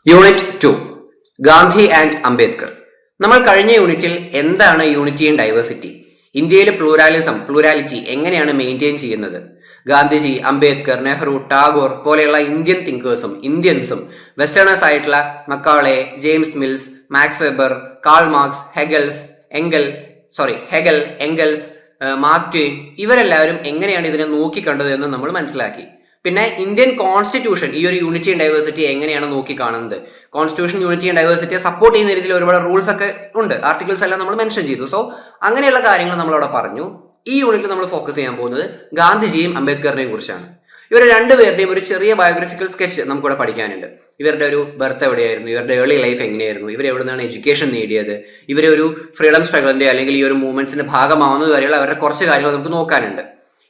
Unit 2 Gandhi and Ambedkar. നമ്മൾ കഴിഞ്ഞ യൂണിറ്റിൽ എന്താണ് യൂണിറ്റി ആൻഡ് ഡൈവേഴ്സിറ്റി, ഇന്ത്യയിലെ പ്ലൂരാലിറ്റി എങ്ങനെയാണ് മെയിൻറ്റെയിൻ ചെയ്യുന്നത്, ഗാന്ധിജി, അംബേദ്കർ, നെഹ്റു, ടാഗോർ പോലെയുള്ള ഇന്ത്യൻ തിങ്കേഴ്സും ഇന്ത്യൻസും വെസ്റ്റേണേഴ്സ് ആയിട്ടുള്ള Macaulay, James Mills, Max Weber, Karl Marx, Hegel, Engels, Mark Twain ഇവരെല്ലാവരും എങ്ങനെയാണ് ഇതിനെ നോക്കിക്കണ്ടത് എന്ന് നമ്മൾ മനസ്സിലാക്കി. പിന്നെ ഇന്ത്യൻ കോൺസ്റ്റിറ്റ്യൂഷൻ ഈ ഒരു യൂണിറ്റി ആൻഡ് ഡൈവേഴ്സിറ്റി എങ്ങനെയാണ് നോക്കിക്കാണുന്നത്, കോൺസ്റ്റിറ്റ്യൂഷൻ യൂണിറ്റി ആൻഡ് ഡൈവേഴ്സിറ്റിയെ സപ്പോർട്ട് ചെയ്യുന്ന രീതിയിൽ ഒരുപാട് റൂൾസ് ഒക്കെ ഉണ്ട്, ആർട്ടിക്കിൾസ് എല്ലാം നമ്മൾ മെൻഷൻ ചെയ്തു. സോ അങ്ങനെയുള്ള കാര്യങ്ങൾ നമ്മളവിടെ പറഞ്ഞു. ഈ യൂണിറ്റിൽ നമ്മൾ ഫോക്കസ് ചെയ്യാൻ പോകുന്നത് ഗാന്ധിജിയും അംബേദ്കറിനെയും കുറിച്ചാണ്. ഇവർ രണ്ടുപേരുടെയും ഒരു ചെറിയ ബയോഗ്രഫിക്കൽ സ്കെച്ച് നമുക്കിവിടെ പഠിക്കാനുണ്ട്. ഇവരുടെ ഒരു ബർത്ത് എവിടെയായിരുന്നു, ഇവരുടെ ഏർലി ലൈഫ് എങ്ങനെയായിരുന്നു, ഇവർ എവിടെ നിന്നാണ് എഡ്യൂക്കേഷൻ നേടിയത്, ഇവരെ ഒരു ഫ്രീഡം സ്ട്രഗിളിന്റെ അല്ലെങ്കിൽ ഈ ഒരു മൂവ്മെന്റ്സിന്റെ ഭാഗമാവുന്നത് വരെയുള്ള അവരുടെ കുറച്ച് കാര്യങ്ങൾ നമുക്ക് നോക്കാനുണ്ട്.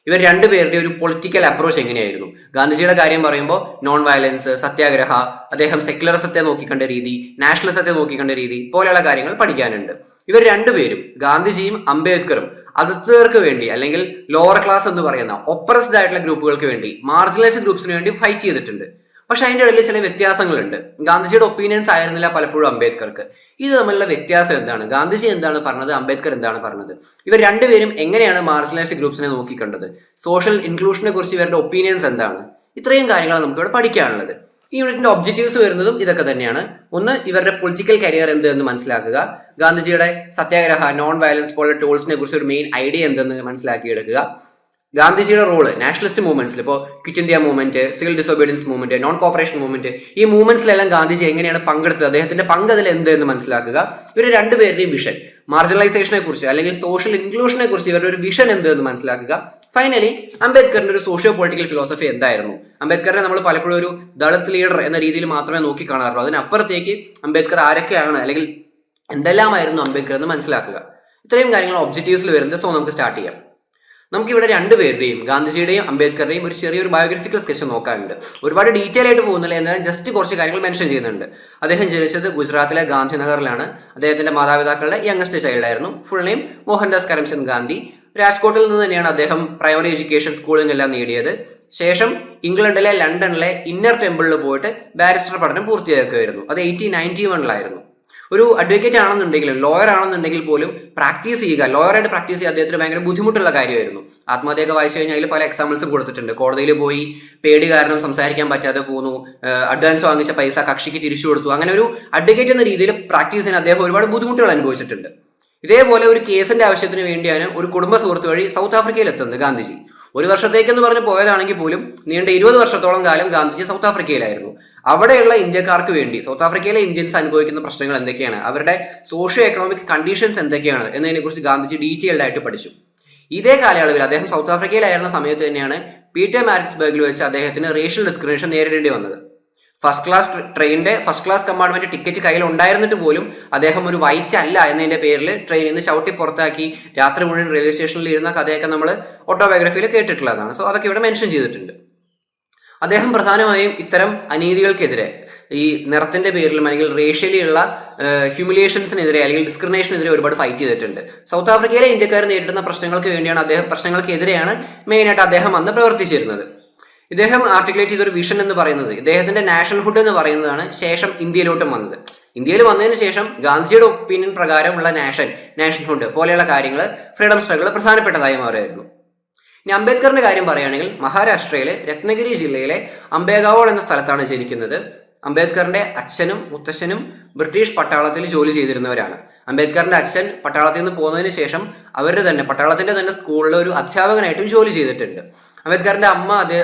ഇവർ രണ്ടുപേരുടെ ഒരു പൊളിറ്റിക്കൽ അപ്രോച്ച് എങ്ങനെയായിരുന്നു. ഗാന്ധിജിയുടെ കാര്യം പറയുമ്പോൾ നോൺ വയലൻസ്, സത്യാഗ്രഹ, അദ്ദേഹം സെക്യുലറിസത്തെ നോക്കിക്കണ്ട രീതി, നാഷണലിസത്തെ നോക്കിക്കണ്ട രീതി പോലെയുള്ള കാര്യങ്ങൾ പഠിക്കാനുണ്ട്. ഇവർ രണ്ടുപേരും, ഗാന്ധിജിയും അംബേദ്കറും, അധസ്ഥിതർക്ക് വേണ്ടി അല്ലെങ്കിൽ ലോവർ ക്ലാസ് എന്ന് പറയുന്ന ഒപ്രസ്ഡ് ആയിട്ടുള്ള ഗ്രൂപ്പുകൾക്ക് വേണ്ടി, മാർജിനലൈസ്ഡ് ഗ്രൂപ്പ്സിന് വേണ്ടി ഫൈറ്റ് ചെയ്തിട്ടുണ്ട്. പക്ഷെ അതിന്റെ ഇടയിൽ ചില വ്യത്യാസങ്ങളുണ്ട്. ഗാന്ധിജിയുടെ ഒപ്പീനിയൻസ് ആയിരുന്നില്ല പലപ്പോഴും അംബേദ്കർക്ക്. ഇത് തമ്മിലുള്ള വ്യത്യാസം എന്താണ്, ഗാന്ധിജി എന്താണ് പറഞ്ഞത്, അംബേദ്കർ എന്താണ് പറഞ്ഞത്, ഇവർ രണ്ടുപേരും എങ്ങനെയാണ് മാർജിനലൈസ്ഡ് ഗ്രൂപ്പ്സിനെ നോക്കിക്കണ്ടത്, സോഷ്യൽ ഇൻക്ലൂഷനെ കുറിച്ച് ഇവരുടെ ഒപ്പീനിയൻസ് എന്താണ്, ഇത്രയും കാര്യങ്ങളാണ് നമുക്ക് ഇവിടെ പഠിക്കാനുള്ളത്. ഈ യൂണിറ്റിന്റെ ഒബ്ജക്റ്റീവ്സ് വരുന്നതും ഇതൊക്കെ തന്നെയാണ്. ഒന്ന്, ഇവരുടെ പൊളിറ്റിക്കൽ കരിയർ എന്തെന്ന് മനസ്സിലാക്കുക. ഗാന്ധിജിയുടെ സത്യാഗ്രഹ, നോൺ വയലൻസ് പോലുള്ള ടൂൾസിനെ കുറിച്ച് ഒരു മെയിൻ ഐഡിയ എന്തെന്ന് മനസ്സിലാക്കിയെടുക്കുക. ഗാന്ധിജിയുടെ റോള് നാഷണലിസ്റ്റ് മൂവ്മെന്റ്സിൽ, ഇപ്പോൾ quit India movement, civil disobedience movement, non corporation movement, ഈ മൂവ്മെന്റ്സിലെല്ലാം ഗാന്ധിജി എങ്ങനെയാണ് പങ്കെടുത്തത്, അദ്ദേഹത്തിന്റെ പങ്ക് അതിൽ എന്ത് എന്ന് മനസ്സിലാക്കുക. ഇവർ രണ്ടുപേരുടെയും വിഷൻ, മാർജിനലൈസേഷനെ കുറിച്ച് അല്ലെങ്കിൽ സോഷ്യൽ ഇൻക്ലൂഷനെ കുറിച്ച് ഇവരുടെ ഒരു വിഷൻ എന്ത് എന്ന് മനസ്സിലാക്കുക. ഫൈനലി അംബേദ്കറിന്റെ ഒരു സോഷ്യോ പൊളിറ്റിക്കൽ ഫിലോസഫി എന്തായിരുന്നു. അംബേദ്കറിനെ നമ്മൾ പലപ്പോഴും ഒരു ദളിത് ലീഡർ എന്ന രീതിയിൽ മാത്രമേ നോക്കി കാണാറുള്ളൂ. അതിനപ്പുറത്തേക്ക് അംബേദ്കർ ആരൊക്കെയാണ് അല്ലെങ്കിൽ എന്തെല്ലാമായിരുന്നു അംബേദ്കർ എന്ന് മനസ്സിലാക്കുക. ഇത്രയും കാര്യങ്ങൾ ഒബ്ജക്റ്റീവ്സിൽ വരുന്നത്. സോ നമുക്ക് സ്റ്റാർട്ട് ചെയ്യാം. നമുക്കിവിടെ രണ്ടുപേരുടെയും, ഗാന്ധിജിയുടെയും അംബേദ്കറുടെയും ഒരു ചെറിയൊരു ബയോഗ്രഫിക്കൽ സ്കെച്ച് നോക്കാനുണ്ട്. ഒരുപാട് ഡീറ്റെയിൽ ആയിട്ട് പോകുന്നില്ല, എന്നാൽ ജസ്റ്റ് കുറച്ച് കാര്യങ്ങൾ മെൻഷൻ ചെയ്യുന്നുണ്ട്. അദ്ദേഹം ജനിച്ചത് ഗുജറാത്തിലെ ഗാന്ധിനഗറിലാണ്. അദ്ദേഹത്തിന്റെ മാതാപിതാക്കളുടെ യങ്ങസ്റ്റ് ചൈൽഡ് ആയിരുന്നു. Full name Mohandas Karamchand Gandhi. രാജ്കോട്ടിൽ നിന്ന് തന്നെയാണ് അദ്ദേഹം പ്രൈമറി എഡ്യൂക്കേഷൻ സ്കൂളിലെല്ലാം നേടിയത്. ശേഷം ഇംഗ്ലണ്ടിലെ ലണ്ടനിലെ ഇന്നർ ടെമ്പിളിൽ പോയിട്ട് ബാരിസ്റ്റർ പഠനം പൂർത്തിയാക്കുകയായിരുന്നു. അത് 1891 ഒരു അഡ്വക്കേറ്റ് ആണെന്നുണ്ടെങ്കിലും, ലോയർ ആണെന്നുണ്ടെങ്കിൽ പോലും പ്രാക്ടീസ് ചെയ്യുക, ലോയറായിട്ട് പ്രാക്ടീസ് ചെയ്യുക അദ്ദേഹത്തിന് ഭയങ്കര ബുദ്ധിമുട്ടുള്ള കാര്യമായിരുന്നു. ആത്മഹത്യയൊക്കെ വായിച്ചു കഴിഞ്ഞാൽ അതിൽ പല എക്സാമ്പിൾസും കൊടുത്തിട്ടുണ്ട്. കോടതിയിൽ പോയി പേടി കാരണം സംസാരിക്കാൻ പറ്റാതെ പോന്നു, അഡ്വാൻസ് വാങ്ങിച്ച പൈസ കക്ഷിക്ക് തിരിച്ചു കൊടുത്തു. അങ്ങനെ ഒരു അഡ്വക്കേറ്റ് എന്ന രീതിയിൽ പ്രാക്ടീസ് ചെയ്യാൻ അദ്ദേഹം ഒരുപാട് ബുദ്ധിമുട്ടുകൾ അനുഭവിച്ചിട്ടുണ്ട്. ഇതേപോലെ ഒരു കേസിന്റെ ആവശ്യത്തിന് വേണ്ടിയാണ് ഒരു കുടുംബ സുഹൃത്ത് വഴി സൗത്ത് ആഫ്രിക്കയിൽ എത്തുന്നത് ഗാന്ധിജി. ഒരു വർഷത്തേക്കെന്ന് പറഞ്ഞ് പോയതാണെങ്കിൽ പോലും നീണ്ട 20 വർഷത്തോളം കാലം ഗാന്ധിജി സൗത്ത് ആഫ്രിക്കയിലായിരുന്നു. അവിടെയുള്ള ഇന്ത്യക്കാർക്ക് വേണ്ടി, സൗത്ത് ആഫ്രിക്കയിലെ ഇന്ത്യൻസ് അനുഭവിക്കുന്ന പ്രശ്നങ്ങൾ എന്തൊക്കെയാണ്, അവരുടെ സോഷ്യോ എക്കണോമിക് കണ്ടീഷൻസ് എന്തൊക്കെയാണ് എന്നതിനെ കുറിച്ച് ഗാന്ധിജി ഡീറ്റെയിൽഡ് ആയിട്ട് പഠിച്ചു. ഇതേ കാലയളവിൽ അദ്ദേഹം സൗത്ത് ആഫ്രിക്കയിലായിരുന്ന സമയത്ത് തന്നെയാണ് പീറ്റർമാരിറ്റ്സ്ബർഗിൽ വെച്ച് അദ്ദേഹത്തിന് റേഷ്യൽ ഡിസ്ക്രിമിനേഷൻ നേരിടേണ്ടി വന്നത്. ട്രെയിനിന്റെ ഫസ്റ്റ് ക്ലാസ് കമ്പാർട്ട്മെന്റ് ടിക്കറ്റ് കയ്യിൽ ഉണ്ടായിരുന്നിട്ട് പോലും അദ്ദേഹം ഒരു വൈറ്റ് അല്ല എന്നതിന്റെ പേരിൽ ട്രെയിനിൽ നിന്ന് ചവിട്ടി പുറത്താക്കി രാത്രി മുഴുവൻ റെയിൽവേ സ്റ്റേഷനിൽ ഇരുന്ന കഥയൊക്കെ നമ്മൾ ഓട്ടോബയോഗ്രഫിയിൽ കേട്ടിട്ടുള്ളതാണ്. സോ അതൊക്കെ ഇവിടെ മെൻഷൻ ചെയ്തിട്ടുണ്ട്. അദ്ദേഹം പ്രധാനമായും ഇത്തരം അനീതികൾക്കെതിരെ, ഈ നിറത്തിന്റെ പേരിലും അല്ലെങ്കിൽ റേഷ്യലി ഉള്ള ഹ്യൂമിലിയേഷൻസിനെതിരെ അല്ലെങ്കിൽ ഡിസ്ക്രിമിനേഷനെതിരെ ഒരുപാട് ഫൈറ്റ് ചെയ്തിട്ടുണ്ട്. സൗത്ത് ആഫ്രിക്കയിലെ ഇന്ത്യക്കാർ നേരിടുന്ന പ്രശ്നങ്ങൾക്കെതിരെയാണ് മെയിനായിട്ട് അദ്ദേഹം അന്ന് പ്രവർത്തിച്ചിരുന്നത്. ഇദ്ദേഹം ആർട്ടിക്കുലേറ്റ് ചെയ്തൊരു വിഷൻ എന്ന് പറയുന്നത്, ഇദ്ദേഹത്തിന്റെ നാഷണൽഹുഡ് എന്ന് പറയുന്നതാണ് ശേഷം ഇന്ത്യയിലോട്ടും വന്നത്. ഇന്ത്യയിൽ വന്നതിന് ശേഷം ഗാന്ധിജിയുടെ ഒപ്പീനിയൻ പ്രകാരമുള്ള നാഷണൽഹുഡ് പോലെയുള്ള കാര്യങ്ങൾ, ഫ്രീഡം സ്ട്രഗിൾ പ്രധാനപ്പെട്ടതായി മാറുമായിരുന്നു. ഇനി അംബേദ്കറിന്റെ കാര്യം പറയുകയാണെങ്കിൽ മഹാരാഷ്ട്രയിലെ രത്നഗിരി ജില്ലയിലെ അംബേഗാവോൾ എന്ന സ്ഥലത്താണ് ജനിക്കുന്നത്. അംബേദ്കറിന്റെ അച്ഛനും മുത്തശ്ശനും ബ്രിട്ടീഷ് പട്ടാളത്തിൽ ജോലി ചെയ്തിരുന്നവരാണ്. അംബേദ്കറിന്റെ അച്ഛൻ പട്ടാളത്തിൽ നിന്ന് പോകുന്നതിന് ശേഷം പട്ടാളത്തിന്റെ തന്നെ സ്കൂളിൽ ഒരു അധ്യാപകനായിട്ടും ജോലി ചെയ്തിട്ടുണ്ട്. അംബേദ്കറിന്റെ അമ്മ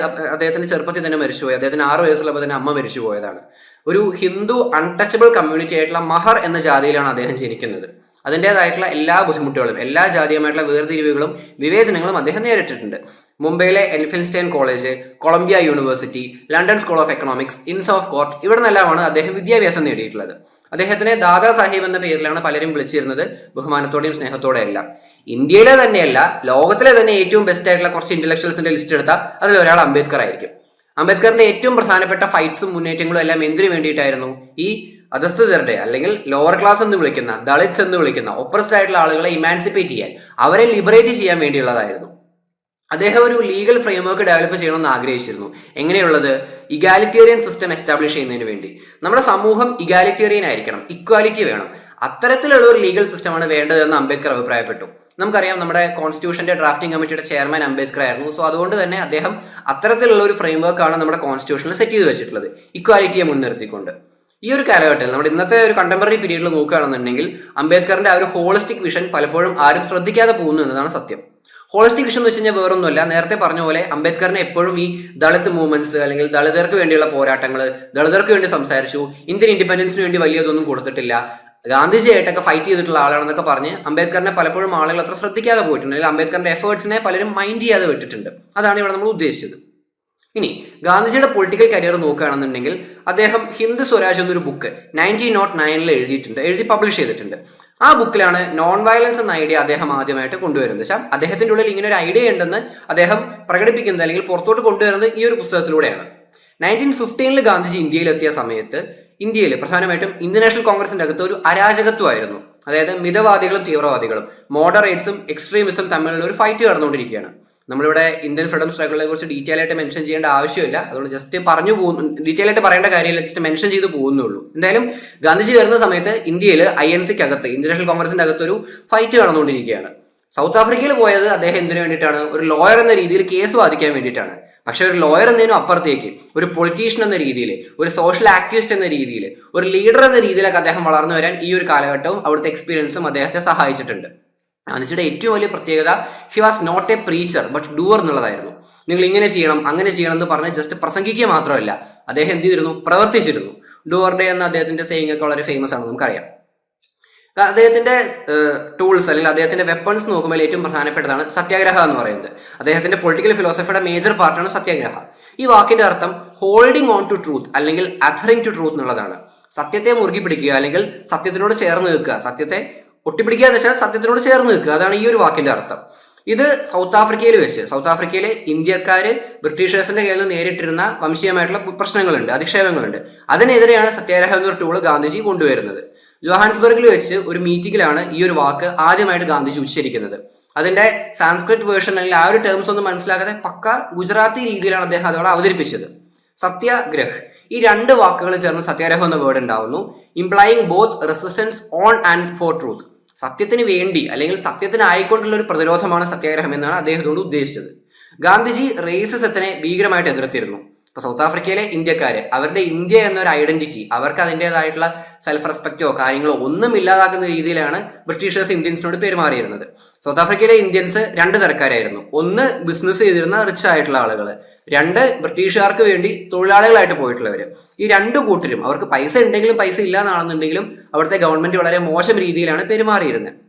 അദ്ദേഹത്തിന്റെ ചെറുപ്പത്തിൽ തന്നെ മരിച്ചുപോയി. അദ്ദേഹത്തിന് 6 വയസ്സുള്ളപ്പോൾ തന്നെ അമ്മ മരിച്ചുപോയതാണ്. ഒരു ഹിന്ദു അൺടച്ചബിൾ കമ്മ്യൂണിറ്റി ആയിട്ടുള്ള മഹർ എന്ന ജാതിയിലാണ് അദ്ദേഹം ജനിക്കുന്നത്. അതിൻ്റെതായിട്ടുള്ള എല്ലാ ബുദ്ധിമുട്ടുകളും, എല്ലാ ജാതീയമായിട്ടുള്ള വേർതിരിവുകളും വിവേചനങ്ങളും അദ്ദേഹം നേരിട്ടിട്ടുണ്ട്. മുംബൈയിലെ Elphinstone college, Columbia university, London school of economics, inns of court, ഇവിടെ നിന്നെല്ലാമാണ് അദ്ദേഹം വിദ്യാഭ്യാസം നേടിയിട്ടുള്ളത്. അദ്ദേഹത്തിനെ ദാദാ സാഹിബ് എന്ന പേരിലാണ് പലരും വിളിച്ചിരുന്നത്, ബഹുമാനത്തോടെയും സ്നേഹത്തോടെയും എല്ലാം. ഇന്ത്യയിലെ തന്നെയല്ല, ലോകത്തിലെ തന്നെ ഏറ്റവും ബെസ്റ്റ് ആയിട്ടുള്ള കുറച്ച് ഇന്റലക്ച്വൽസിന്റെ ലിസ്റ്റ് എടുത്താൽ അതിൽ ഒരാൾ അംബേദ്കർ ആയിരിക്കും. അംബേദ്കറിന്റെ ഏറ്റവും പ്രധാനപ്പെട്ട ഫൈറ്റ്സും മുന്നേറ്റങ്ങളും എല്ലാം എന്തിനു വേണ്ടിയിട്ടായിരുന്നു? ഈ അധസ്ഥിതരുടെ അല്ലെങ്കിൽ ലോവർ ക്ലാസ് എന്ന് വിളിക്കുന്ന, ദളിത്സ് എന്ന് വിളിക്കുന്ന ഒപ്രസ്ഡ് ആയിട്ടുള്ള ആളുകളെ ഇമാൻസിപ്പേറ്റ് ചെയ്യാൻ, അവരെ ലിബറേറ്റ് ചെയ്യാൻ വേണ്ടിയുള്ളതായിരുന്നു. അദ്ദേഹം ഒരു ലീഗൽ ഫ്രെയിംവർക്ക് ഡെവലപ്പ് ചെയ്യണമെന്ന് ആഗ്രഹിച്ചിരുന്നു. എങ്ങനെയുള്ളത്? ഇഗാലിറ്റേറിയൻ സിസ്റ്റം എസ്റ്റാബ്ലിഷ് ചെയ്യുന്നതിന് വേണ്ടി. നമ്മുടെ സമൂഹം ഇഗാലിറ്റേറിയൻ ആയിരിക്കണം, ഇക്വാലിറ്റി വേണം, അത്തരത്തിലുള്ള ഒരു ലീഗൽ സിസ്റ്റമാണ് വേണ്ടതെന്ന് അംബേദ്കർ അഭിപ്രായപ്പെട്ടു. നമുക്കറിയാം നമ്മുടെ കോൺസ്റ്റിറ്റ്യൂഷന്റെ ഡ്രാഫ്റ്റിംഗ് കമ്മിറ്റിയുടെ ചെയർമാൻ അംബേദ്കർ ആയിരുന്നു. സോ അതുകൊണ്ട് തന്നെ അദ്ദേഹം അത്തരത്തിലുള്ള ഒരു ഫ്രെയിംവർക്കാണ് നമ്മുടെ കോൺസ്റ്റിറ്റ്യൂഷനിൽ സെറ്റ് ചെയ്ത് വെച്ചിട്ടുള്ളത്, ഇക്വാലിറ്റിയെ മുൻനിർത്തിക്കൊണ്ട്. ഈ ഒരു കാലഘട്ടത്തിൽ നമ്മുടെ ഇന്നത്തെ ഒരു കണ്ടംപററി പീരീഡിൽ നോക്കുകയാണെന്നുണ്ടെങ്കിൽ അംബേദ്കറിന്റെ ആ ഒരു ഹോളിസ്റ്റിക് വിഷൻ പലപ്പോഴും ആരും ശ്രദ്ധിക്കാതെ പോകുന്നു എന്നതാണ് സത്യം. ഹോളിസ്റ്റിക് വിഷൻ എന്ന് വെച്ച് കഴിഞ്ഞാൽ വേറൊന്നുമല്ല, നേരത്തെ പറഞ്ഞ പോലെ അംബേദ്കറിനെ എപ്പോഴും ഈ ദളിത് മൂവ്മെന്റ്സ് അല്ലെങ്കിൽ ദളിതർക്ക് വേണ്ടിയുള്ള പോരാട്ടങ്ങൾ, ദളിതർക്ക് വേണ്ടി സംസാരിച്ചു, ഇന്ത്യൻ ഇൻഡിപെൻഡൻസിന് വേണ്ടി വലിയതൊന്നും കൊടുത്തിട്ടില്ല, ഗാന്ധിജിയായിട്ടൊക്കെ ഫൈറ്റ് ചെയ്തിട്ടുള്ള ആളാണെന്നൊക്കെ പറഞ്ഞ് അംബേദ്കറിനെ പലപ്പോഴും ആളുകൾ അത്ര ശ്രദ്ധിക്കാതെ പോയിട്ടുണ്ട്, അല്ലെങ്കിൽ അംബേദ്കറിന്റെ എഫേർട്സിനെ പലരും മൈൻഡ് ചെയ്യാതെ വിട്ടിട്ടുണ്ട്. അതാണ് ഇവിടെ നമ്മൾ ഉദ്ദേശിച്ചത്. ഇനി ഗാന്ധിജിയുടെ പൊളിറ്റിക്കൽ കരിയർ നോക്കുകയാണെന്നുണ്ടെങ്കിൽ അദ്ദേഹം ഹിന്ദ് സ്വരാജ് എന്നൊരു ബുക്ക് 1909 എഴുതി പബ്ലിഷ് ചെയ്തിട്ടുണ്ട്. ആ ബുക്കിലാണ് നോൺ വയലൻസ് എന്ന ഐഡിയ അദ്ദേഹം ആദ്യമായിട്ട് കൊണ്ടുവരുന്നത്. പക്ഷേ അദ്ദേഹത്തിന്റെ ഉള്ളിൽ ഇങ്ങനെ ഒരു ഐഡിയ ഉണ്ടെന്ന് അദ്ദേഹം പ്രകടിപ്പിക്കുന്നത് അല്ലെങ്കിൽ പുറത്തോട്ട് കൊണ്ടുവരുന്നത് ഈ ഒരു പുസ്തകത്തിലൂടെയാണ്. 1915 ഗാന്ധിജി ഇന്ത്യയിലെത്തിയ സമയത്ത് ഇന്ത്യയിൽ പ്രധാനമായിട്ടും ഇന്ത്യൻ നാഷണൽ കോൺഗ്രസിന്റെ അകത്ത് ഒരു അരാജകത്വമായിരുന്നു. അതായത് മിതവാദികളും തീവ്രവാദികളും, മോഡറേറ്റ്സും എക്സ്ട്രീമിസ്റ്റും തമ്മിലുള്ള ഒരു ഫൈറ്റ് നടന്നുകൊണ്ടിരിക്കുകയാണ്. നമ്മളിവിടെ ഇന്ത്യൻ ഫ്രീഡം സ്ട്രഗിളിനെ കുറിച്ച് ഡീറ്റെയിൽ ആയിട്ട് മെൻഷൻ ചെയ്യേണ്ട ആവശ്യമില്ല, അതുകൊണ്ട് ജസ്റ്റ് പറഞ്ഞു പോകുന്നു, ഡീറ്റെയിൽ ആയിട്ട് പറയേണ്ട കാര്യമില്ല, ജസ്റ്റ് മെൻഷൻ ചെയ്ത് പോകുന്നുള്ളൂ. എന്തായാലും ഗാന്ധിജി വരുന്ന സമയത്ത് ഇന്ത്യയിൽ INCക്ക് അകത്ത്, ഇന്ത്യൻ നാഷണൽ കോൺഗ്രസിന്റെ അകത്ത് ഒരു ഫൈറ്റ് നടന്നുകൊണ്ടിരിക്കുകയാണ്. സൗത്ത് ആഫ്രിക്കയിൽ പോയത് അദ്ദേഹം എന്തിനു വേണ്ടിയിട്ടാണ്? ഒരു ലോയർ എന്ന രീതിയിൽ കേസ് വാദിക്കാൻ വേണ്ടിയിട്ടാണ്. പക്ഷെ ഒരു ലോയർ എന്നതിനും അപ്പുറത്തേക്ക് ഒരു പൊളിറ്റീഷ്യൻ എന്ന രീതിയിൽ, ഒരു സോഷ്യൽ ആക്ടിവിസ്റ്റ് എന്ന രീതിയിൽ, ഒരു ലീഡർ എന്ന രീതിയിലൊക്കെ അദ്ദേഹം വളർന്നു വരാൻ ഈ ഒരു കാലഘട്ടവും അവിടുത്തെ എക്സ്പീരിയൻസും അദ്ദേഹത്തെ സഹായിച്ചിട്ടുണ്ട്. ഗാന്ധിജിയുടെ ഏറ്റവും വലിയ പ്രത്യേകത he was not a preacher but doer എന്നുള്ളതായിരുന്നു. നിങ്ങൾ ഇങ്ങനെ ചെയ്യണം അങ്ങനെ ചെയ്യണം എന്ന് പറഞ്ഞ് ജസ്റ്റ് പ്രസംഗിക്കുക മാത്രമല്ല, അദ്ദേഹം എന്ത് ചെയ്തിരുന്നു? പ്രവർത്തിച്ചിരുന്നു. ഡൂവർ ഡേ എന്ന അദ്ദേഹത്തിന്റെ സെയിങ് ഒക്കെ വളരെ ഫേമസ് ആണ്, നമുക്കറിയാം. അദ്ദേഹത്തിന്റെ ടൂൾസ് അല്ലെങ്കിൽ അദ്ദേഹത്തിന്റെ വെപ്പൺസ് നോക്കുമ്പോൾ ഏറ്റവും പ്രധാനപ്പെട്ടതാണ് സത്യാഗ്രഹ എന്ന് പറയുന്നത്. അദ്ദേഹത്തിന്റെ പൊളിറ്റിക്കൽ ഫിലോസഫിയുടെ മേജർ പാർട്ടാണ് സത്യാഗ്രഹ. ഈ വാക്കിന്റെ അർത്ഥം ഹോൾഡിംഗ് ഓൺ ടു ട്രൂത്ത് അല്ലെങ്കിൽ അഥറിംഗ് ടു ട്രൂത്ത് എന്നുള്ളതാണ്. സത്യത്തെ മുറുകി പിടിക്കുക അല്ലെങ്കിൽ സത്യത്തിനോട് ചേർന്ന് നിൽക്കുക, സത്യത്തെ ഒട്ടിപ്പിടിക്കുക എന്ന് വെച്ചാൽ സത്യത്തിനോട് ചേർന്ന് നിൽക്കുക, അതാണ് ഈ ഒരു വാക്കിന്റെ അർത്ഥം. ഇത് സൗത്ത് ആഫ്രിക്കയിലെ ഇന്ത്യക്കാര് ബ്രിട്ടീഷേഴ്സിന്റെ കയ്യിൽ നിന്ന് നേരിട്ടിരുന്ന വംശീയമായിട്ടുള്ള പ്രശ്നങ്ങളുണ്ട്, അധിക്ഷേപങ്ങളുണ്ട്. അതിനെതിരെയാണ് സത്യാഗ്രഹം എന്നൊരു ടൂള് ഗാന്ധിജി കൊണ്ടുവരുന്നത്. ജോഹാൻസ്ബർഗിൽ വെച്ച് ഒരു മീറ്റിംഗിലാണ് ഈ ഒരു വാക്ക് ആദ്യമായിട്ട് ഗാന്ധിജി ഉച്ചരിക്കുന്നത്. അതിന്റെ സാൻസ്ക്രിറ്റ് വേർഷൻ അല്ലെങ്കിൽ ആ ഒരു ടേംസ് ഒന്നും മനസ്സിലാക്കാതെ പക്ക ഗുജറാത്തി രീതിയിലാണ് അദ്ദേഹം അതോടെ അവതരിപ്പിച്ചത്. സത്യാഗ്രഹ്, ഈ രണ്ട് വാക്കുകൾ ചേർന്ന് സത്യാഗ്രഹം എന്ന വേർഡ് ഉണ്ടാവുന്നു. Implying both resistance on and for truth. സത്യത്തിന് വേണ്ടി അല്ലെങ്കിൽ സത്യത്തിനായിക്കൊണ്ടുള്ള ഒരു പ്രതിരോധമാണ് സത്യാഗ്രഹം എന്നാണ് അദ്ദേഹത്തോട് ഉദ്ദേശിച്ചത്. ഗാന്ധിജി റേസിസത്തിനെ ഭീകരമായിട്ട് എതിർത്തിരുന്നു. ഇപ്പൊ സൗത്ത് ആഫ്രിക്കയിലെ ഇന്ത്യക്കാര്, അവരുടെ ഇന്ത്യ എന്നൊരു ഐഡന്റിറ്റി, അവർക്ക് അതിൻ്റെതായിട്ടുള്ള സെൽഫ് റെസ്പെക്റ്റോ കാര്യങ്ങളോ ഒന്നും ഇല്ലാതാക്കുന്ന രീതിയിലാണ് ബ്രിട്ടീഷേഴ്സ് ഇന്ത്യൻസിനോട് പെരുമാറിയിരുന്നത്. സൗത്ത് ആഫ്രിക്കയിലെ ഇന്ത്യൻസ് രണ്ട് തരക്കാരായിരുന്നു. ഒന്ന് ബിസിനസ് ചെയ്തിരുന്ന റിച്ച് ആയിട്ടുള്ള ആളുകൾ, രണ്ട് ബ്രിട്ടീഷുകാർക്ക് വേണ്ടി തൊഴിലാളികളായിട്ട് പോയിട്ടുള്ളവർ. ഈ രണ്ടു കൂട്ടരും അവർക്ക് പൈസ ഉണ്ടെങ്കിലും പൈസ ഇല്ലാന്നാണെന്നുണ്ടെങ്കിലും അവിടുത്തെ ഗവൺമെന്റ് വളരെ മോശം രീതിയിലാണ് പെരുമാറിയിരുന്നത്.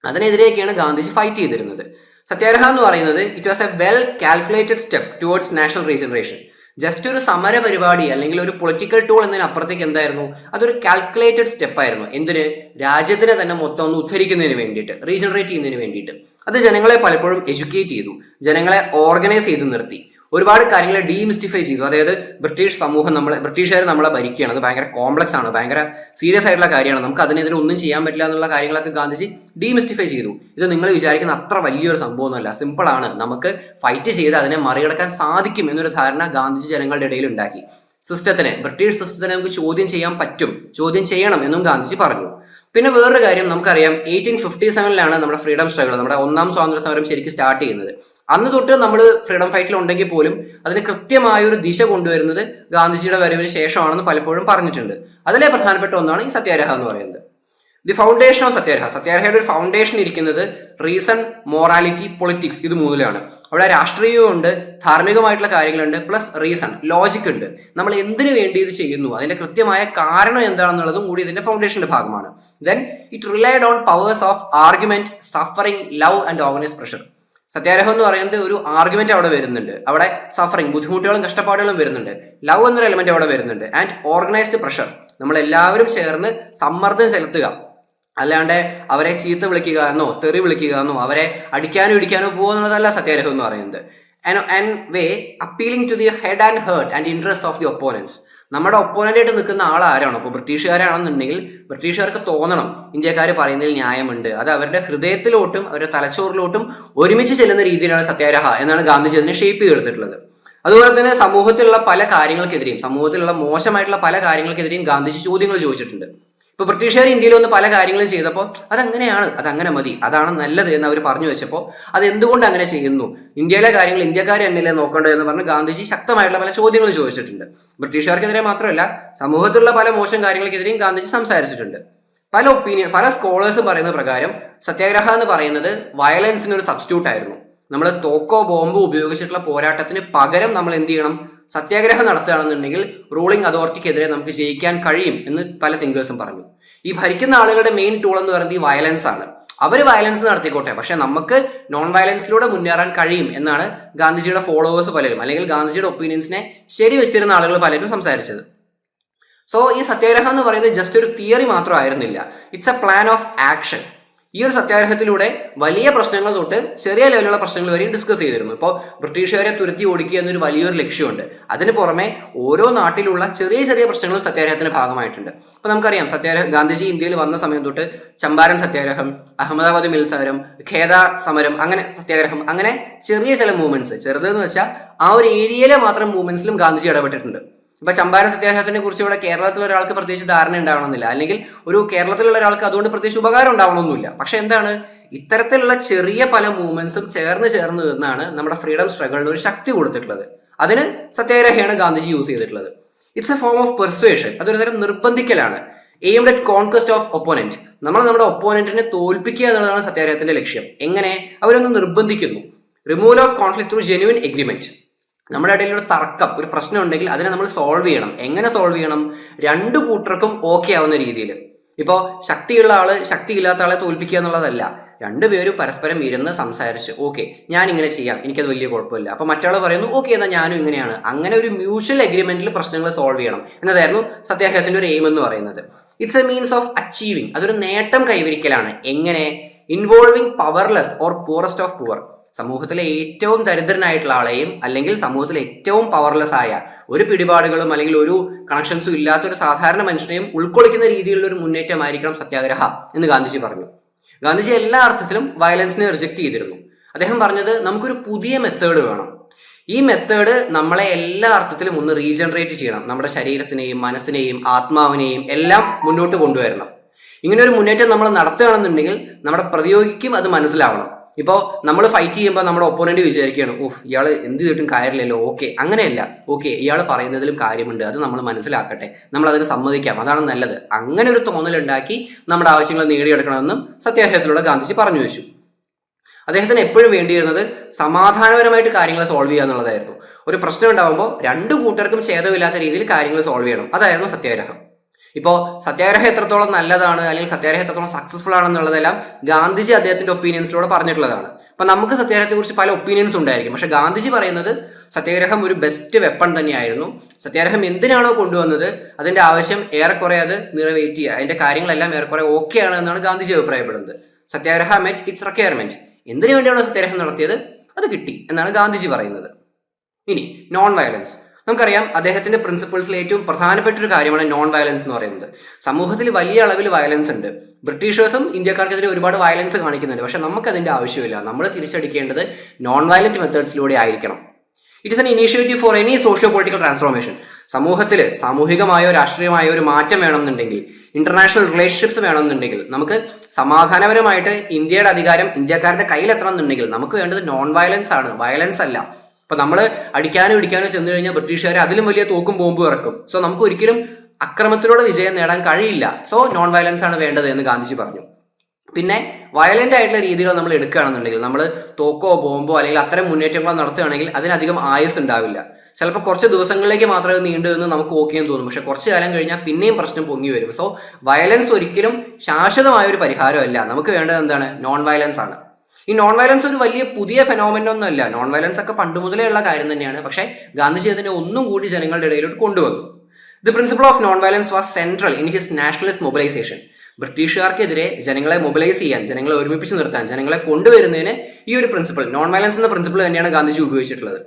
അതിനെതിരെയൊക്കെയാണ് ഗാന്ധിജി ഫൈറ്റ് ചെയ്തിരുന്നത്. സത്യാഗ്രഹം എന്ന് പറയുന്നത് it was A well calculated step towards national regeneration. Just ഒരു സമര പരിപാടി അല്ലെങ്കിൽ ഒരു പൊളിറ്റിക്കൽ ടൂൾ എന്നതിനപ്പുറത്തേക്ക് എന്തായിരുന്നു? അതൊരു കാൽക്കുലേറ്റഡ് സ്റ്റെപ്പായിരുന്നു. എന്തിന്? രാജ്യത്തിനെ തന്നെ മൊത്തം ഒന്ന് ഉദ്ധരിക്കുന്നതിന് വേണ്ടിയിട്ട്, റീജനറേറ്റ് ചെയ്യുന്നതിന് വേണ്ടിയിട്ട്. അത് ജനങ്ങളെ പലപ്പോഴും എഡ്യൂക്കേറ്റ് ചെയ്തു, ജനങ്ങളെ ഓർഗനൈസ് ചെയ്ത് നിർത്തി, ഒരുപാട് കാര്യങ്ങളെ ഡീമിസ്റ്റിഫൈ ചെയ്തു. അതായത് ബ്രിട്ടീഷുകാർ നമ്മളെ ഭരിക്കുകയാണ്, അത് ഭയങ്കര കോംപ്ലക്സ് ആണ്, ഭയങ്കര സീരിയസ് ആയിട്ടുള്ള കാര്യമാണ്, നമുക്ക് അതിനെതിരെ ഒന്നും ചെയ്യാൻ പറ്റില്ല എന്നുള്ള കാര്യങ്ങളൊക്കെ ഗാന്ധിജി ഡീമിസ്റ്റിഫൈ ചെയ്തു. ഇത് നിങ്ങൾ വിചാരിക്കുന്ന അത്ര വലിയൊരു സംഭവമൊന്നുമല്ല, സിമ്പിളാണ്, നമുക്ക് ഫൈറ്റ് ചെയ്ത് അതിനെ മറികടക്കാൻ സാധിക്കും എന്നൊരു ധാരണ ഗാന്ധിജി ജനങ്ങളുടെ ഇടയിൽ ഉണ്ടാക്കി. ബ്രിട്ടീഷ് സിസ്റ്റത്തിനെ നമുക്ക് ചോദ്യം ചെയ്യാൻ പറ്റും, ചോദ്യം ചെയ്യണം എന്നും ഗാന്ധിജി പറഞ്ഞു. പിന്നെ വേറൊരു കാര്യം നമുക്കറിയാം, 1857 നമ്മുടെ ഫ്രീഡം സ്ട്രഗിൾ, നമ്മുടെ ഒന്നാം സ്വാതന്ത്ര്യ സമരം ശരിക്കും സ്റ്റാർട്ട് ചെയ്യുന്നത്. അന്ന് തൊട്ട് നമ്മൾ ഫ്രീഡം ഫൈറ്റിൽ ഉണ്ടെങ്കിൽ പോലും അതിന് കൃത്യമായ ഒരു ദിശ കൊണ്ടുവരുന്നത് ഗാന്ധിജിയുടെ വരവിന് ശേഷമാണെന്ന് പലപ്പോഴും പറഞ്ഞിട്ടുണ്ട്. അതിലെ പ്രധാനപ്പെട്ട ഒന്നാണ് ഈ സത്യാഗ്രഹം എന്ന് പറയുന്നത്. ദി ഫൗണ്ടേഷൻ ഓഫ് സത്യാഗ്രഹ. സത്യാഗ്രഹയുടെ ഒരു ഫൗണ്ടേഷൻ ഇരിക്കുന്നത് റീസൺ, മൊറാലിറ്റി, പൊളിറ്റിക്സ്, ഇത് മൂന്നിലാണ്. അവിടെ രാഷ്ട്രീയവും ഉണ്ട്, ധാർമ്മികമായിട്ടുള്ള കാര്യങ്ങളുണ്ട്, പ്ലസ് റീസൺ, ലോജിക് ഉണ്ട്. നമ്മൾ എന്തിനു വേണ്ടി ഇത് ചെയ്യുന്നു, അതിന്റെ കൃത്യമായ കാരണം എന്താണെന്നുള്ളതും കൂടി ഇതിന്റെ ഫൗണ്ടേഷന്റെ ഭാഗമാണ്. Then it relied on powers of argument, suffering, love and organised pressure. സത്യാഗ്രഹം എന്ന് പറയുന്നത് ഒരു ആർഗ്യുമെന്റ് അവിടെ വരുന്നുണ്ട്, അവിടെ സഫറിംഗ്, ബുദ്ധിമുട്ടുകളും കഷ്ടപ്പാടുകളും വരുന്നുണ്ട്, ലവ് എന്നൊരു എലമെന്റ് അവിടെ വരുന്നുണ്ട്, ആൻഡ് ഓർഗനൈസ്ഡ് പ്രഷർ, നമ്മളെല്ലാവരും ചേർന്ന് സമ്മർദ്ദം ചെലുത്തുക, അല്ലാണ്ട് അവരെ ചീത്ത വിളിക്കുക എന്നോ തെറി വിളിക്കുക എന്നോ അവരെ അടിക്കാനോ ഇടിക്കാനോ പോകുന്നതല്ല സത്യാഗ്രഹം എന്ന് പറയുന്നത്. And way appealing to the head and heart and interest of the opponents. നമ്മുടെ ഒപ്പോണൻ്റായിട്ട് നിൽക്കുന്ന ആൾ ആരാണോ, ഇപ്പോൾ ബ്രിട്ടീഷുകാരാണെന്നുണ്ടെങ്കിൽ ബ്രിട്ടീഷുകാർക്ക് തോന്നണം ഇന്ത്യക്കാർ പറയുന്നതിൽ ന്യായമുണ്ട്, അത് അവരുടെ ഹൃദയത്തിലോട്ടും അവരുടെ തലച്ചോറിലോട്ടും ഒരുമിച്ച് ചെല്ലുന്ന രീതിയിലാണ് സത്യാഗ്രഹ എന്നാണ് ഗാന്ധിജി അതിനെ ഷേപ്പ് ചെയ്തെടുത്തിട്ടുള്ളത്. അതുപോലെ തന്നെ സമൂഹത്തിലുള്ള പല കാര്യങ്ങൾക്കെതിരെയും, സമൂഹത്തിലുള്ള മോശമായിട്ടുള്ള പല കാര്യങ്ങൾക്കെതിരെയും ഗാന്ധിജി ചോദ്യങ്ങൾ ചോദിച്ചിട്ടുണ്ട്. ഇപ്പോൾ ബ്രിട്ടീഷുകാർ ഇന്ത്യയിൽ വന്ന് പല കാര്യങ്ങളും ചെയ്തപ്പോൾ അതങ്ങനെയാണ്, അതങ്ങനെ മതി, അതാണ് നല്ലത് എന്ന് അവർ പറഞ്ഞു വെച്ചപ്പോൾ അത് എന്തുകൊണ്ട് അങ്ങനെ ചെയ്യുന്നു, ഇന്ത്യയിലെ കാര്യങ്ങൾ ഇന്ത്യക്കാർ തന്നെയല്ലേ നോക്കേണ്ടത് എന്ന് പറഞ്ഞ് ഗാന്ധിജി ശക്തമായിട്ടുള്ള പല ചോദ്യങ്ങൾ ചോദിച്ചിട്ടുണ്ട്. ബ്രിട്ടീഷുകാർക്കെതിരെ മാത്രമല്ല, സമൂഹത്തിലുള്ള പല മോശം കാര്യങ്ങൾക്കെതിരെയും ഗാന്ധിജി സംസാരിച്ചിട്ടുണ്ട്. പല സ്കോളേഴ്സും പറയുന്ന പ്രകാരം സത്യാഗ്രഹ എന്ന് പറയുന്നത് വയലൻസിന് ഒരു സബ്സ്റ്റിറ്റ്യൂട്ട് ആയിരുന്നു. നമ്മൾ തോക്കോ ബോംബോ ഉപയോഗിച്ചിട്ടുള്ള പോരാട്ടത്തിന് പകരം നമ്മൾ എന്ത് ചെയ്യണം, സത്യാഗ്രഹം നടത്തുകയാണെന്നുണ്ടെങ്കിൽ റൂളിംഗ് അതോറിറ്റിക്കെതിരെ നമുക്ക് ജയിക്കാൻ കഴിയും എന്ന് പല തിങ്കേഴ്സും പറഞ്ഞു. ഈ ഭരിക്കുന്ന ആളുകളുടെ മെയിൻ ടൂൾ എന്ന് പറയുന്നത് ഈ വയലൻസ് ആണ്. അവർ വയലൻസ് നടത്തിക്കോട്ടെ, പക്ഷെ നമുക്ക് നോൺ വയലൻസിലൂടെ മുന്നേറാൻ കഴിയും എന്നാണ് ഗാന്ധിജിയുടെ ഫോളോവേഴ്സ് പലരും, അല്ലെങ്കിൽ ഗാന്ധിജിയുടെ ഒപ്പീനിയൻസിനെ ശരി വെച്ചിരുന്ന ആളുകൾ പലരും സംസാരിച്ചത്. സോ ഈ സത്യാഗ്രഹം എന്ന് പറയുന്നത് ജസ്റ്റ് ഒരു തിയറി മാത്രമായിരുന്നില്ല, it's a plan of action. ഈ ഒരു സത്യാഗ്രഹത്തിലൂടെ വലിയ പ്രശ്നങ്ങൾ തൊട്ട് ചെറിയ ലെവലുള്ള പ്രശ്നങ്ങൾ വരെയും ഡിസ്കസ് ചെയ്തിരുന്നു. ഇപ്പോൾ ബ്രിട്ടീഷുകാരെ തുരത്തി ഓടിക്കുക എന്നൊരു വലിയൊരു ലക്ഷ്യമുണ്ട്. അതിന് പുറമെ ഓരോ നാട്ടിലുള്ള ചെറിയ ചെറിയ പ്രശ്നങ്ങളും സത്യാഗ്രഹത്തിന്റെ ഭാഗമായിട്ടുണ്ട്. അപ്പോൾ നമുക്കറിയാം, ഗാന്ധിജി ഇന്ത്യയിൽ വന്ന സമയം തൊട്ട് ചമ്പാരൻ സത്യാഗ്രഹം, അഹമ്മദാബാദ് മിൽ സമരം, ഖേദ സമരം, അങ്ങനെ സത്യാഗ്രഹം, അങ്ങനെ ചെറിയ ചില മൂവ്മെന്റ്സ്, ചെറുതെന്ന് വെച്ചാൽ ആ ഒരു ഏരിയയിലെ മാത്രം മൂവ്മെന്റ്സിലും ഗാന്ധിജി ഇടപെട്ടിട്ടുണ്ട്. ഇപ്പൊ ചമ്പാരൻ സത്യാഗ്രഹത്തിനെ കുറിച്ച് ഇവിടെ കേരളത്തിലുള്ള ഒരാൾക്ക് പ്രത്യേകിച്ച് ധാരണ ഉണ്ടാവണമെന്നില്ല, അല്ലെങ്കിൽ ഒരു കേരളത്തിലുള്ള ഒരാൾക്ക് അതുകൊണ്ട് പ്രത്യേകിച്ച് ഉപകാരം ഉണ്ടാവണമെന്നില്ല. പക്ഷെ എന്താണ്, ഇത്തരത്തിലുള്ള ചെറിയ പല മൂവ്മെന്റ്സും ചേർന്ന് നിന്നാണ് നമ്മുടെ ഫ്രീഡം സ്ട്രഗിളിന് ഒരു ശക്തി കൊടുത്തിട്ടുള്ളത്. അതിന് സത്യാഗ്രഹയാണ് ഗാന്ധിജി യൂസ് ചെയ്തിട്ടുള്ളത്. It's a form of persuasion, അതൊരു തരം നിർബന്ധിക്കലാണ്. Aimed at conquest of opponent, നമ്മൾ നമ്മുടെ ഒപ്പോണന്റിനെ തോൽപ്പിക്കുക എന്നുള്ളതാണ് സത്യാഗ്രഹത്തിന്റെ ലക്ഷ്യം. എങ്ങനെ? അവരൊന്ന് നിർബന്ധിക്കുന്നു. Removal of conflict through genuine agreement. നമ്മുടെ ഇടയിൽ ഒരു തർക്കം, ഒരു പ്രശ്നം ഉണ്ടെങ്കിൽ അതിനെ നമ്മൾ സോൾവ് ചെയ്യണം. എങ്ങനെ സോൾവ് ചെയ്യണം? രണ്ടു കൂട്ടർക്കും ഓക്കെ ആവുന്ന രീതിയിൽ. ഇപ്പോൾ ശക്തിയുള്ള ആള് ശക്തിയില്ലാത്ത ആളെ തോൽപ്പിക്കുക എന്നുള്ളതല്ല, രണ്ടുപേരും പരസ്പരം ഇരുന്ന് സംസാരിച്ച് ഓക്കെ ഞാൻ ഇങ്ങനെ ചെയ്യാം, എനിക്കത് വലിയ കുഴപ്പമില്ല, അപ്പൊ മറ്റാൾ പറയുന്നു ഓക്കെ എന്നാൽ ഞാനും ഇങ്ങനെയാണ്, അങ്ങനെ ഒരു മ്യൂച്വൽ എഗ്രിമെന്റിൽ പ്രശ്നങ്ങൾ സോൾവ് ചെയ്യണം എന്നതായിരുന്നു സത്യാഗ്രഹത്തിന്റെ ഒരു എയിം എന്ന് പറയുന്നത്. It's a means of achieving, അതൊരു നേട്ടം കൈവരിക്കലാണ്. എങ്ങനെ? Involving powerless or poorest of poor, സമൂഹത്തിലെ ഏറ്റവും ദരിദ്രനായിട്ടുള്ള ആളെയും അല്ലെങ്കിൽ സമൂഹത്തിലെ ഏറ്റവും പവർലെസ് ആയ ഒരു പിടിപാടുകളും അല്ലെങ്കിൽ ഒരു കണക്ഷൻസും ഇല്ലാത്ത ഒരു സാധാരണ മനുഷ്യനെയും ഉൾക്കൊള്ളിക്കുന്ന രീതിയിലുള്ള ഒരു മുന്നേറ്റമായിരിക്കണം സത്യാഗ്രഹ എന്ന് ഗാന്ധിജി പറഞ്ഞു. ഗാന്ധിജി എല്ലാ അർത്ഥത്തിലും വയലൻസിനെ റിജക്ട് ചെയ്തിരുന്നു. അദ്ദേഹം പറഞ്ഞത് നമുക്കൊരു പുതിയ മെത്തേഡ് വേണം. ഈ മെത്തേഡ് നമ്മളെ എല്ലാ അർത്ഥത്തിലും ഒന്ന് റീജനറേറ്റ് ചെയ്യണം, നമ്മുടെ ശരീരത്തിനെയും മനസ്സിനെയും ആത്മാവിനെയും എല്ലാം മുന്നോട്ട് കൊണ്ടുവരണം. ഇങ്ങനെ ഒരു മുന്നേറ്റം നമ്മൾ നടത്തുകയാണെന്നുണ്ടെങ്കിൽ നമ്മുടെ പ്രതിയോഗിക്കും അത് മനസ്സിലാവണം. ഇപ്പോൾ നമ്മൾ ഫൈറ്റ് ചെയ്യുമ്പോൾ നമ്മുടെ ഒപ്പോണന്റ് വിചാരിക്കുകയാണ് ഇയാൾ എന്ത് ചെയ്തിട്ടും കാര്യമില്ലല്ലോ, ഓക്കെ അങ്ങനെയല്ല, ഓക്കെ ഇയാൾ പറയുന്നതിലും കാര്യമുണ്ട്, അത് നമ്മൾ മനസ്സിലാക്കട്ടെ, നമ്മൾ അതിന് സമ്മതിക്കാം, അതാണ് നല്ലത്. അങ്ങനെ ഒരു തോന്നലുണ്ടാക്കി നമ്മുടെ ആവശ്യങ്ങൾ നേടിയെടുക്കണമെന്നും സത്യാഗ്രഹത്തിലൂടെ ഗാന്ധിജി പറഞ്ഞു വെച്ചു. അദ്ദേഹത്തിന് എപ്പോഴും വേണ്ടിയിരുന്നത് സമാധാനപരമായിട്ട് കാര്യങ്ങൾ സോൾവ് ചെയ്യുക എന്നുള്ളതായിരുന്നു. ഒരു പ്രശ്നം ഉണ്ടാകുമ്പോൾ രണ്ടു കൂട്ടർക്കും ഛേദമില്ലാത്ത രീതിയിൽ കാര്യങ്ങൾ സോൾവ് ചെയ്യണം, അതായിരുന്നു സത്യാഗ്രഹം. ഇപ്പോൾ സത്യാഗ്രഹം എത്രത്തോളം നല്ലതാണ് അല്ലെങ്കിൽ സത്യാഗ്രഹം എത്രത്തോളം സക്സസ്ഫുൾ ആണെന്നുള്ളതെല്ലാം ഗാന്ധിജി അദ്ദേഹത്തിന്റെ ഒപ്പീനിയൻസിലൂടെ പറഞ്ഞിട്ടുള്ളതാണ്. അപ്പൊ നമുക്ക് സത്യാഗ്രഹത്തെ കുറിച്ച് പല ഒപ്പീനിയൻസ് ഉണ്ടായിരിക്കും, പക്ഷെ ഗാന്ധിജി പറയുന്നത് സത്യാഗ്രഹം ഒരു ബെസ്റ്റ് വെപ്പൺ തന്നെയായിരുന്നു. സത്യാഗ്രഹം എന്തിനാണോ കൊണ്ടുവന്നത് അതിന്റെ ആവശ്യം ഏറെക്കുറെ അത് നിറവേറ്റി, അതിന്റെ കാര്യങ്ങളെല്ലാം ഏറെക്കുറെ ഓക്കെ ആണ് എന്നാണ് ഗാന്ധിജി അഭിപ്രായപ്പെടുന്നത്. സത്യാഗ്രഹ മെറ്റ് ഇറ്റ്സ് റിക്വയർമെന്റ്, എന്തിനു വേണ്ടിയാണോ സത്യാഗ്രഹം നടത്തിയത് അത് കിട്ടി എന്നാണ് ഗാന്ധിജി പറയുന്നത്. ഇനി നോൺ വയലൻസ്, നമുക്കറിയാം അദ്ദേഹത്തിന്റെ പ്രിൻസിപ്പിൾസിൽ ഏറ്റവും പ്രധാനപ്പെട്ട ഒരു കാര്യമാണ് നോൺ വയലൻസ് എന്ന് പറയുന്നത്. സമൂഹത്തിൽ വലിയ അളവിൽ വയലൻസ് ഉണ്ട്. ബ്രിട്ടീഷേഴ്സും ഇന്ത്യക്കാർക്കെതിരെ ഒരുപാട് വയലൻസ് കാണിക്കുന്നുണ്ട്, പക്ഷെ നമുക്കതിന്റെ ആവശ്യമില്ല. നമ്മൾ തിരിച്ചടിക്കേണ്ടത് നോൺ വയലന്റ് മെത്തേഡ്സിലൂടെ ആയിരിക്കണം. It is an initiative for any socio political transformation. സമൂഹത്തിൽ സാമൂഹികമായോ രാഷ്ട്രീയമായോ ഒരു മാറ്റം വേണമെന്നുണ്ടെങ്കിൽ, ഇന്റർനാഷണൽ റിലേഷൻഷിപ്സ് വേണമെന്നുണ്ടെങ്കിൽ, നമുക്ക് സമാധാനപരമായിട്ട് ഇന്ത്യയുടെ അധികാരം ഇന്ത്യക്കാരുടെ കയ്യിലെത്തണം എന്നുണ്ടെങ്കിൽ നമുക്ക് വേണ്ടത് നോൺ വയലൻസ് ആണ്, വയലൻസ് അല്ല. അപ്പൊ നമ്മൾ അടിക്കാനോ ഇടിക്കാനോ ചെന്ന് കഴിഞ്ഞാൽ ബ്രിട്ടീഷുകാർ അതിലും വലിയ തോക്കും ബോംബും ഇറക്കും. സോ നമുക്ക് ഒരിക്കലും അക്രമത്തിലൂടെ വിജയം നേടാൻ കഴിയില്ല. സോ നോൺ വയലൻസ് ആണ് വേണ്ടത് എന്ന് ഗാന്ധിജി പറഞ്ഞു. പിന്നെ വയലന്റ് ആയിട്ടുള്ള രീതികൾ നമ്മൾ എടുക്കുകയാണെന്നുണ്ടെങ്കിൽ, നമ്മൾ തോക്കോ ബോംബോ അല്ലെങ്കിൽ അത്തരം മുന്നേറ്റങ്ങളോ നടത്തുകയാണെങ്കിൽ അതിനധികം ആയുസ് ഉണ്ടാവില്ല. ചിലപ്പോൾ കുറച്ച് ദിവസങ്ങളിലേക്ക് മാത്രമേ നീണ്ടു നിന്ന് നമുക്ക് ഓക്കെ എന്ന് തോന്നും, പക്ഷെ കുറച്ച് കാലം കഴിഞ്ഞാൽ പിന്നെയും പ്രശ്നം പൊങ്ങി വരും. സോ വയലൻസ് ഒരിക്കലും ശാശ്വതമായ ഒരു പരിഹാരമല്ല. നമുക്ക് വേണ്ടത് എന്താണ്? നോൺ വയലൻസ് ആണ്. ഈ നോൺ വയലൻസ് ഒരു വലിയ പുതിയ ഫെനോമിനൻ ഒന്നുമല്ല. നോൺ വയലൻസ് ഒക്കെ പണ്ട് മുതലേ ഉള്ള കാര്യം തന്നെയാണ്. പക്ഷേ ഗാന്ധിജി അതിനെ ഒന്നും കൂടി ജനങ്ങളുടെ ഇടയിലോട്ട് കൊണ്ടുവന്നു. The principle of non violence was central in his nationalist mobilisation. ബ്രിട്ടീഷുകാർക്കെതിരെ ജനങ്ങളെ മൊബിലൈസ് ചെയ്യാൻ, ജനങ്ങളെ ഒരുമിപ്പിച്ച് നിർത്താൻ, ജനങ്ങളെ കൊണ്ടുവരുന്നതിന് ഈ ഒരു പ്രിൻസിപ്പിൾ, നോൺ വയലൻസ് എന്ന പ്രിൻസിപ്പിൾ തന്നെയാണ് ഗാന്ധിജി ഉപയോഗിച്ചിട്ടുള്ളത്.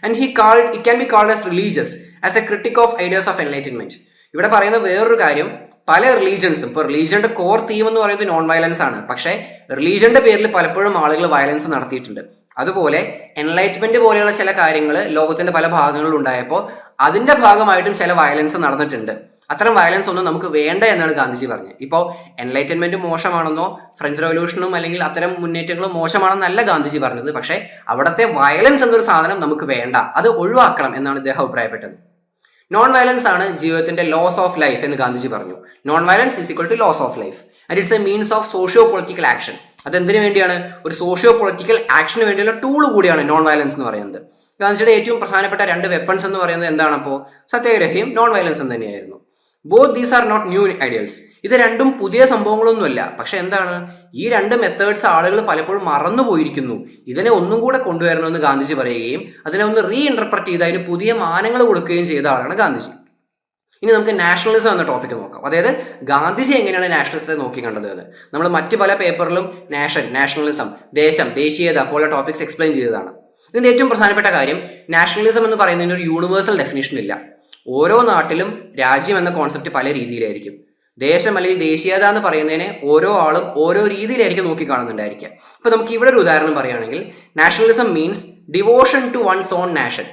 And it can be called as religious as a critic of ideas of enlightenment. ഇവിടെ പറയുന്ന വേറൊരു കാര്യം, പല റിലീജിയൻസും, ഇപ്പോൾ റിലീജിയന്റെ കോർ തീം എന്ന് പറയുന്നത് നോൺ വയലൻസ് ആണ്, പക്ഷേ റിലീജിയന്റെ പേരിൽ പലപ്പോഴും ആളുകൾ വയലൻസ് നടത്തിയിട്ടുണ്ട്. അതുപോലെ എൻലൈറ്റ്മെന്റ് പോലെയുള്ള ചില കാര്യങ്ങൾ ലോകത്തിന്റെ പല ഭാഗങ്ങളിലും ഉണ്ടായപ്പോൾ അതിന്റെ ഭാഗമായിട്ടും ചില വയലൻസ് നടന്നിട്ടുണ്ട്. അത്തരം വയലൻസ് ഒന്നും നമുക്ക് വേണ്ട എന്നാണ് ഗാന്ധിജി പറഞ്ഞത്. ഇപ്പോൾ എൻലൈറ്റൻമെന്റ് മോശമാണെന്നോ ഫ്രഞ്ച് റവല്യൂഷനും അല്ലെങ്കിൽ അത്തരം മുന്നേറ്റങ്ങളും മോശമാണെന്നല്ല ഗാന്ധിജി പറഞ്ഞത്, പക്ഷേ അവിടുത്തെ വയലൻസ് എന്നൊരു സാധനം നമുക്ക് വേണ്ട, അത് ഒഴിവാക്കണം എന്നാണ് ഇദ്ദേഹം അഭിപ്രായപ്പെട്ടത്. നോൺ വയലൻസ് ആണ് ജീവിതത്തിന്റെ ലോസ് ഓഫ് ലൈഫ് എന്ന് ഗാന്ധിജി പറഞ്ഞു. Non violence is equal to loss of life and it's a means of socio political action. അതെന്തിനു വേണ്ടിയാണ്? ഒരു സോഷ്യോ പൊളിറ്റിക്കൽ ആക്ഷന് വേണ്ടിയുള്ള ടൂൾ കൂടിയാണ് നോൺ വയലൻസ് എന്ന് പറയുന്നത്. ഗാന്ധിജിയുടെ ഏറ്റവും പ്രധാനപ്പെട്ട 2 വെപ്പൺസ് എന്ന് പറയുന്നത് എന്താണ്? അപ്പോൾ സത്യാഗ്രഹയും നോൺ വയലൻസും തന്നെയായിരുന്നു. Both these are not new ideals. ഇത് രണ്ടും പുതിയ സംഭവങ്ങളൊന്നുമല്ല. പക്ഷെ എന്താണ്, ഈ 2 മെത്തേഡ്സ് ആളുകൾ പലപ്പോഴും മറന്നുപോയിരിക്കുന്നു. ഇതിനെ ഒന്നും കൂടെ കൊണ്ടുവരണമെന്ന് ഗാന്ധിജി പറയുകയും അതിനെ ഒന്ന് റീഇൻറ്റർപ്രറ്റ് ചെയ്ത് അതിന് പുതിയ മാനങ്ങൾ കൊടുക്കുകയും ചെയ്ത ആളാണ് ഗാന്ധിജി. ഇനി നമുക്ക് നാഷണലിസം എന്ന ടോപ്പിക്ക് നോക്കാം. അതായത് ഗാന്ധിജി എങ്ങനെയാണ് നാഷണലിസത്തെ നോക്കി കണ്ടത് എന്ന് നമ്മൾ മറ്റു പല പേപ്പറിലും നാഷണലിസം, ദേശം, ദേശീയത പോലെ ടോപ്പിക്സ് എക്സ്പ്ലെയിൻ ചെയ്തതാണ്. ഇതിന്റെ ഏറ്റവും പ്രധാനപ്പെട്ട കാര്യം, നാഷണലിസം എന്ന് പറയുന്നതിന് ഒരു യൂണിവേഴ്സൽ ഡെഫിനിഷൻ ഇല്ല. ഓരോ നാട്ടിലും രാജ്യം എന്ന കോൺസെപ്റ്റ് പല രീതിയിലായിരിക്കും. ദേശം അല്ലെങ്കിൽ ദേശീയത എന്ന് പറയുന്നതിനെ ഓരോ ആളും ഓരോ രീതിയിലായിരിക്കും നോക്കി കാണുന്നുണ്ടായിരിക്കുക. ഇപ്പൊ നമുക്ക് ഇവിടെ ഒരു ഉദാഹരണം പറയുകയാണെങ്കിൽ, nationalism means devotion to one's own nation.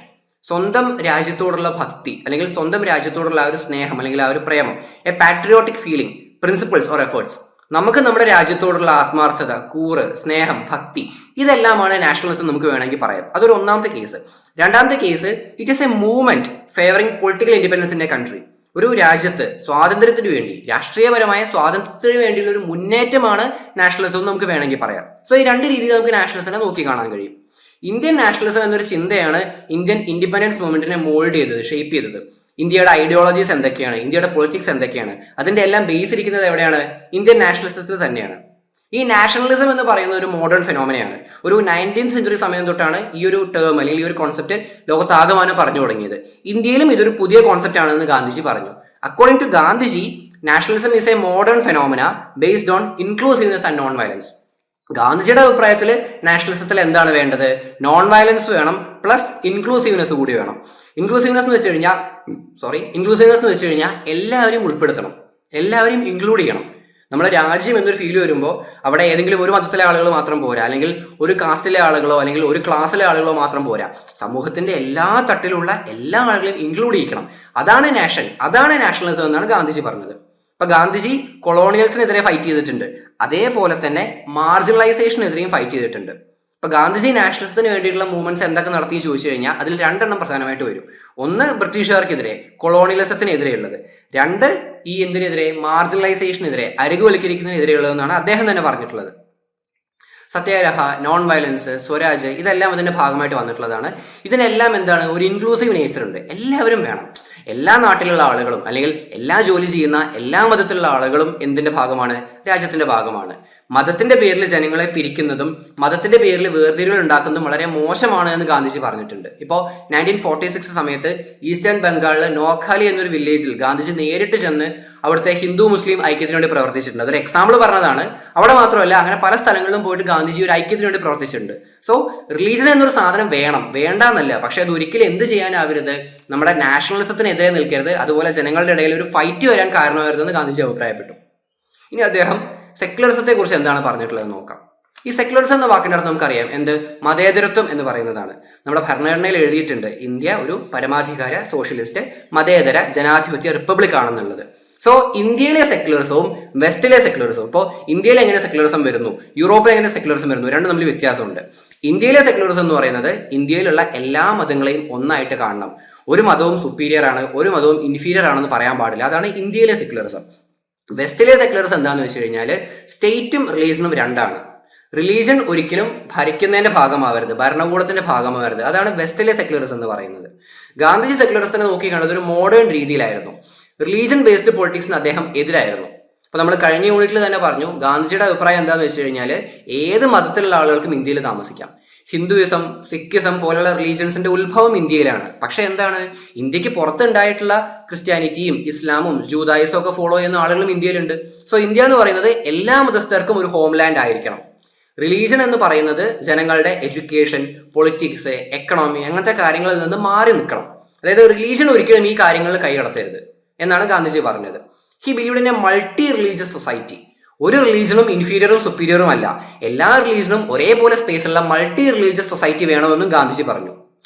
സ്വന്തം രാജ്യത്തോടുള്ള ഭക്തി അല്ലെങ്കിൽ സ്വന്തം രാജ്യത്തോടുള്ള ആ ഒരു സ്നേഹം അല്ലെങ്കിൽ ആ ഒരു പ്രേമം, a patriotic feeling, principles or efforts. നമുക്ക് നമ്മുടെ രാജ്യത്തോടുള്ള ആത്മാർത്ഥത, കൂറ്, സ്നേഹം, ഭക്തി, ഇതെല്ലാമാണ് നാഷണലിസം നമുക്ക് വേണമെങ്കിൽ പറയാം. അതൊരു ഒന്നാമത്തെ കേസ്. രണ്ടാമത്തെ case, it is A movement favouring political independence in A country. ഒരു രാജ്യത്ത് സ്വാതന്ത്ര്യത്തിന് വേണ്ടി, രാഷ്ട്രീയപരമായ സ്വാതന്ത്ര്യത്തിന് വേണ്ടിയുള്ള ഒരു മുന്നേറ്റമാണ് നാഷണലിസം എന്ന് നമുക്ക് വേണമെങ്കിൽ പറയാം. സോ ഈ 2 രീതിയിൽ നമുക്ക് നാഷണലിസത്തിനെ നോക്കി കാണാൻ കഴിയും. ഇന്ത്യൻ നാഷണലിസം എന്നൊരു ചിന്തയാണ് ഇന്ത്യൻ ഇൻഡിപെൻഡൻസ് മൂവ്മെന്റിനെ മോൾഡ് ചെയ്തത്, ഷേപ്പ് ചെയ്തത്. ഇന്ത്യയുടെ ഐഡിയോളജീസ് എന്തൊക്കെയാണ്, ഇന്ത്യയുടെ പൊളിറ്റിക്സ് എന്തൊക്കെയാണ്, അതിന്റെ എല്ലാം ബേസ് ഇരിക്കുന്നത് എവിടെയാണ്? ഇന്ത്യൻ നാഷണലിസത്തിൽ തന്നെയാണ്. ഈ നാഷണലിസം എന്ന് പറയുന്ന ഒരു മോഡേൺ ഫെനോമിനയാണ്. ഒരു 19th സെഞ്ചുറി സമയം തൊട്ടാണ് ഈ ഒരു ടേം അല്ലെങ്കിൽ ഈ ഒരു കോൺസെപ്റ്റ് ലോകത്താകമാനം പറഞ്ഞു തുടങ്ങിയത്. ഇന്ത്യയിലും ഇതൊരു പുതിയ കോൺസെപ്റ്റ് ആണെന്ന് ഗാന്ധിജി പറഞ്ഞു. According to Gandhiji, nationalism is a modern phenomena based on inclusiveness and non violence. ഗാന്ധിജിയുടെ അഭിപ്രായത്തിൽ നാഷണലിസത്തിൽ എന്താണ് വേണ്ടത്? നോൺ വയലൻസ് വേണം, പ്ലസ് ഇൻക്ലൂസീവ്നെസ് കൂടി വേണം. ഇൻക്ലൂസീവ്നെസ് എന്ന് വെച്ച് കഴിഞ്ഞാൽ എല്ലാവരെയും ഉൾപ്പെടുത്തണം, എല്ലാവരെയും ഇൻക്ലൂഡ് ചെയ്യണം. നമ്മുടെ രാജ്യം എന്നൊരു ഫീൽ വരുമ്പോൾ അവിടെ ഏതെങ്കിലും ഒരു മതത്തിലെ ആളുകൾ മാത്രം പോരാ, അല്ലെങ്കിൽ ഒരു കാസ്റ്റിലെ ആളുകളോ അല്ലെങ്കിൽ ഒരു ക്ലാസ്സിലെ ആളുകളോ മാത്രം പോരാ. സമൂഹത്തിന്റെ എല്ലാ തട്ടിലുള്ള എല്ലാ ആളുകളെയും ഇൻക്ലൂഡ് ചെയ്യിക്കണം. അതാണ് നാഷണലിസം എന്നാണ് ഗാന്ധിജി പറഞ്ഞത്. ഇപ്പൊ ഗാന്ധിജി കൊളോണിയൽസിനെതിരെ ഫൈറ്റ് ചെയ്തിട്ടുണ്ട്, അതേപോലെ തന്നെ മാർജിനലൈസേഷനെതിരെയും ഫൈറ്റ് ചെയ്തിട്ടുണ്ട്. ഇപ്പൊ ഗാന്ധിജി നാഷണലിസത്തിന് വേണ്ടിയിട്ടുള്ള മൂവ്മെന്റ്സ് എന്തൊക്കെ നടത്തി ചോദിച്ചു കഴിഞ്ഞാൽ അതിൽ 2 പ്രധാനമായിട്ട് വരും. ഒന്ന് കൊളോണിയലിസത്തിനെതിരെ, കൊളോണിയലിസത്തിനെതിരെയുള്ളത്. 2 ഈ എന്തിനെതിരെ? മാർജിനലൈസേഷനെതിരെ, അരികുവൽക്കരിക്കുന്നതിനെതിരെയുള്ളതെന്നാണ് അദ്ദേഹം തന്നെ പറഞ്ഞിട്ടുള്ളത്. സത്യാഗ്രഹ, നോൺ വയലൻസ്, സ്വരാജ്, ഇതെല്ലാം അതിന്റെ ഭാഗമായിട്ട് വന്നിട്ടുള്ളതാണ്. ഇതിനെല്ലാം എന്താണ്? ഒരു ഇൻക്ലൂസീവ് നേച്ചർ ഉണ്ട്. എല്ലാവരും വേണം. എല്ലാ നാട്ടിലുള്ള ആളുകളും അല്ലെങ്കിൽ എല്ലാ ജോലി ചെയ്യുന്ന എല്ലാ മതത്തിലുള്ള ആളുകളും എന്തിന്റെ ഭാഗമാണ്? രാജ്യത്തിന്റെ ഭാഗമാണ്. മതത്തിന്റെ പേരിൽ ജനങ്ങളെ പിരിക്കുന്നതും മതത്തിന്റെ പേരിൽ വേർതിരിവുകൾ ഉണ്ടാക്കുന്നതും വളരെ മോശമാണ് എന്ന് ഗാന്ധിജി പറഞ്ഞിട്ടുണ്ട്. ഇപ്പോൾ 1946 സമയത്ത് ഈസ്റ്റേൺ ബംഗാളിലെ നോഖാലി എന്നൊരു വില്ലേജിൽ ഗാന്ധിജി നേരിട്ട് ചെന്ന് അവിടുത്തെ ഹിന്ദു മുസ്ലിം ഐക്യത്തിന് വേണ്ടി പ്രവർത്തിച്ചിട്ടുണ്ട്. അതൊരു എക്സാമ്പിൾ പറഞ്ഞതാണ്. അവിടെ മാത്രമല്ല, അങ്ങനെ പല സ്ഥലങ്ങളിലും പോയിട്ട് ഗാന്ധിജി ഒരു ഐക്യത്തിന് വേണ്ടി പ്രവർത്തിച്ചിട്ടുണ്ട്. സോ റിലീജിയൻ എന്നൊരു സാധനം വേണ്ട എന്നല്ല, പക്ഷെ അത് ഒരിക്കലും എന്ത് ചെയ്യാനാവരുത്? നമ്മുടെ നാഷണലിസത്തിനെതിരെ നിൽക്കരുത്, അതുപോലെ ജനങ്ങളുടെ ഇടയിൽ ഒരു ഫൈറ്റ് വരാൻ കാരണമായിരുന്നെന്ന് ഗാന്ധിജി അഭിപ്രായപ്പെട്ടു. ഇനി അദ്ദേഹം സെക്യുലറിസത്തെ കുറിച്ച് എന്താണ് പറഞ്ഞിട്ടുള്ളത് നോക്കാം. ഈ സെക്യുലറിസം എന്ന വാക്കിൻ്റെ അർത്ഥം നമുക്കറിയാം, എന്ത്? മതേതരത്വം എന്ന് പറയുന്നതാണ്. നമ്മുടെ ഭരണഘടനയിൽ എഴുതിയിട്ടുണ്ട് ഇന്ത്യ ഒരു പരമാധികാര സോഷ്യലിസ്റ്റ് മതേതര ജനാധിപത്യ റിപ്പബ്ലിക് ആണെന്നുള്ളത്. സോ ഇന്ത്യയിലെ സെക്യുലറിസവും വെസ്റ്റിലെ സെക്യുലറിസവും, ഇപ്പോൾ ഇന്ത്യയിൽ എങ്ങനെ സെക്യുലറിസം വരുന്നു, യൂറോപ്പിൽ എങ്ങനെ സെക്യുലറിസം വരുന്നു, രണ്ടും തമ്മിൽ വ്യത്യാസമുണ്ട്. ഇന്ത്യയിലെ സെക്യുലറിസം എന്ന് പറയുന്നത് ഇന്ത്യയിലുള്ള എല്ലാ മതങ്ങളെയും ഒന്നായിട്ട് കാണണം. ഒരു മതവും സുപ്പീരിയർ ആണ്, ഒരു മതവും ഇൻഫീരിയർ ആണെന്ന് പറയാൻ പാടില്ല. അതാണ് ഇന്ത്യയിലെ സെക്യുലറിസം. വെസ്റ്റിലെ സെക്യുലറിസം എന്താണെന്ന് വെച്ച് കഴിഞ്ഞാൽ സ്റ്റേറ്റും റിലീജനും 2ആണ്. റിലീജിയൻ ഒരിക്കലും ഭരിക്കുന്നതിന്റെ ഭാഗമാവരുത്, ഭരണകൂടത്തിന്റെ ഭാഗമാവരുത്. അതാണ് വെസ്റ്റിലെ സെക്യുലറിസം എന്ന് പറയുന്നത്. ഗാന്ധിജി സെക്യുലറിസത്തിനെ നോക്കി കണ്ടത് ഒരു മോഡേൺ രീതിയിലായിരുന്നു. റിലീജിയൻ ബേസ്ഡ് പൊളിറ്റിക്സിന് അദ്ദേഹം എതിരായിരുന്നു. അപ്പൊ നമ്മൾ കഴിഞ്ഞ യൂണിറ്റിൽ തന്നെ പറഞ്ഞു, ഗാന്ധിജിയുടെ അഭിപ്രായം എന്താണെന്ന് വെച്ച് കഴിഞ്ഞാൽ ഏത് മതത്തിലുള്ള ആളുകൾക്കും ഇന്ത്യയിൽ താമസിക്കാം. ഹിന്ദുയിസം, സിഖിസം പോലുള്ള റിലീജിയൻസിന്റെ ഉത്ഭവം ഇന്ത്യയിലാണ്. പക്ഷെ എന്താണ്, ഇന്ത്യക്ക് പുറത്തുണ്ടായിട്ടുള്ള ക്രിസ്ത്യാനിറ്റിയും ഇസ്ലാമും ജൂതായിസം ഒക്കെ ഫോളോ ചെയ്യുന്ന ആളുകളും ഇന്ത്യയിലുണ്ട്. സോ ഇന്ത്യ എന്ന് പറയുന്നത് എല്ലാ മതസ്ഥർക്കും ഒരു ഹോംലാൻഡ് ആയിരിക്കണം. റിലീജിയൻ എന്ന് പറയുന്നത് ജനങ്ങളുടെ എഡ്യൂക്കേഷൻ, പൊളിറ്റിക്സ്, എക്കണോമി അങ്ങനത്തെ കാര്യങ്ങളിൽ നിന്ന് മാറി നിൽക്കണം. അതായത് റിലീജിയൻ ഒരിക്കലും ഈ കാര്യങ്ങളിൽ കൈകടത്തരുത് എന്നാണ് ഗാന്ധിജി പറഞ്ഞത്. He believed in A multi religious society. ഒരു റിലീജിയനും ഇൻഫീരിയറും സുപ്പീരിയറും അല്ല, എല്ലാ റിലീജിയനും ഒരേപോലെ സ്പേസുള്ള മൾട്ടി റിലീജിയസ് സൊസൈറ്റി വേണമെന്നും ഗാന്ധിജി പറഞ്ഞു.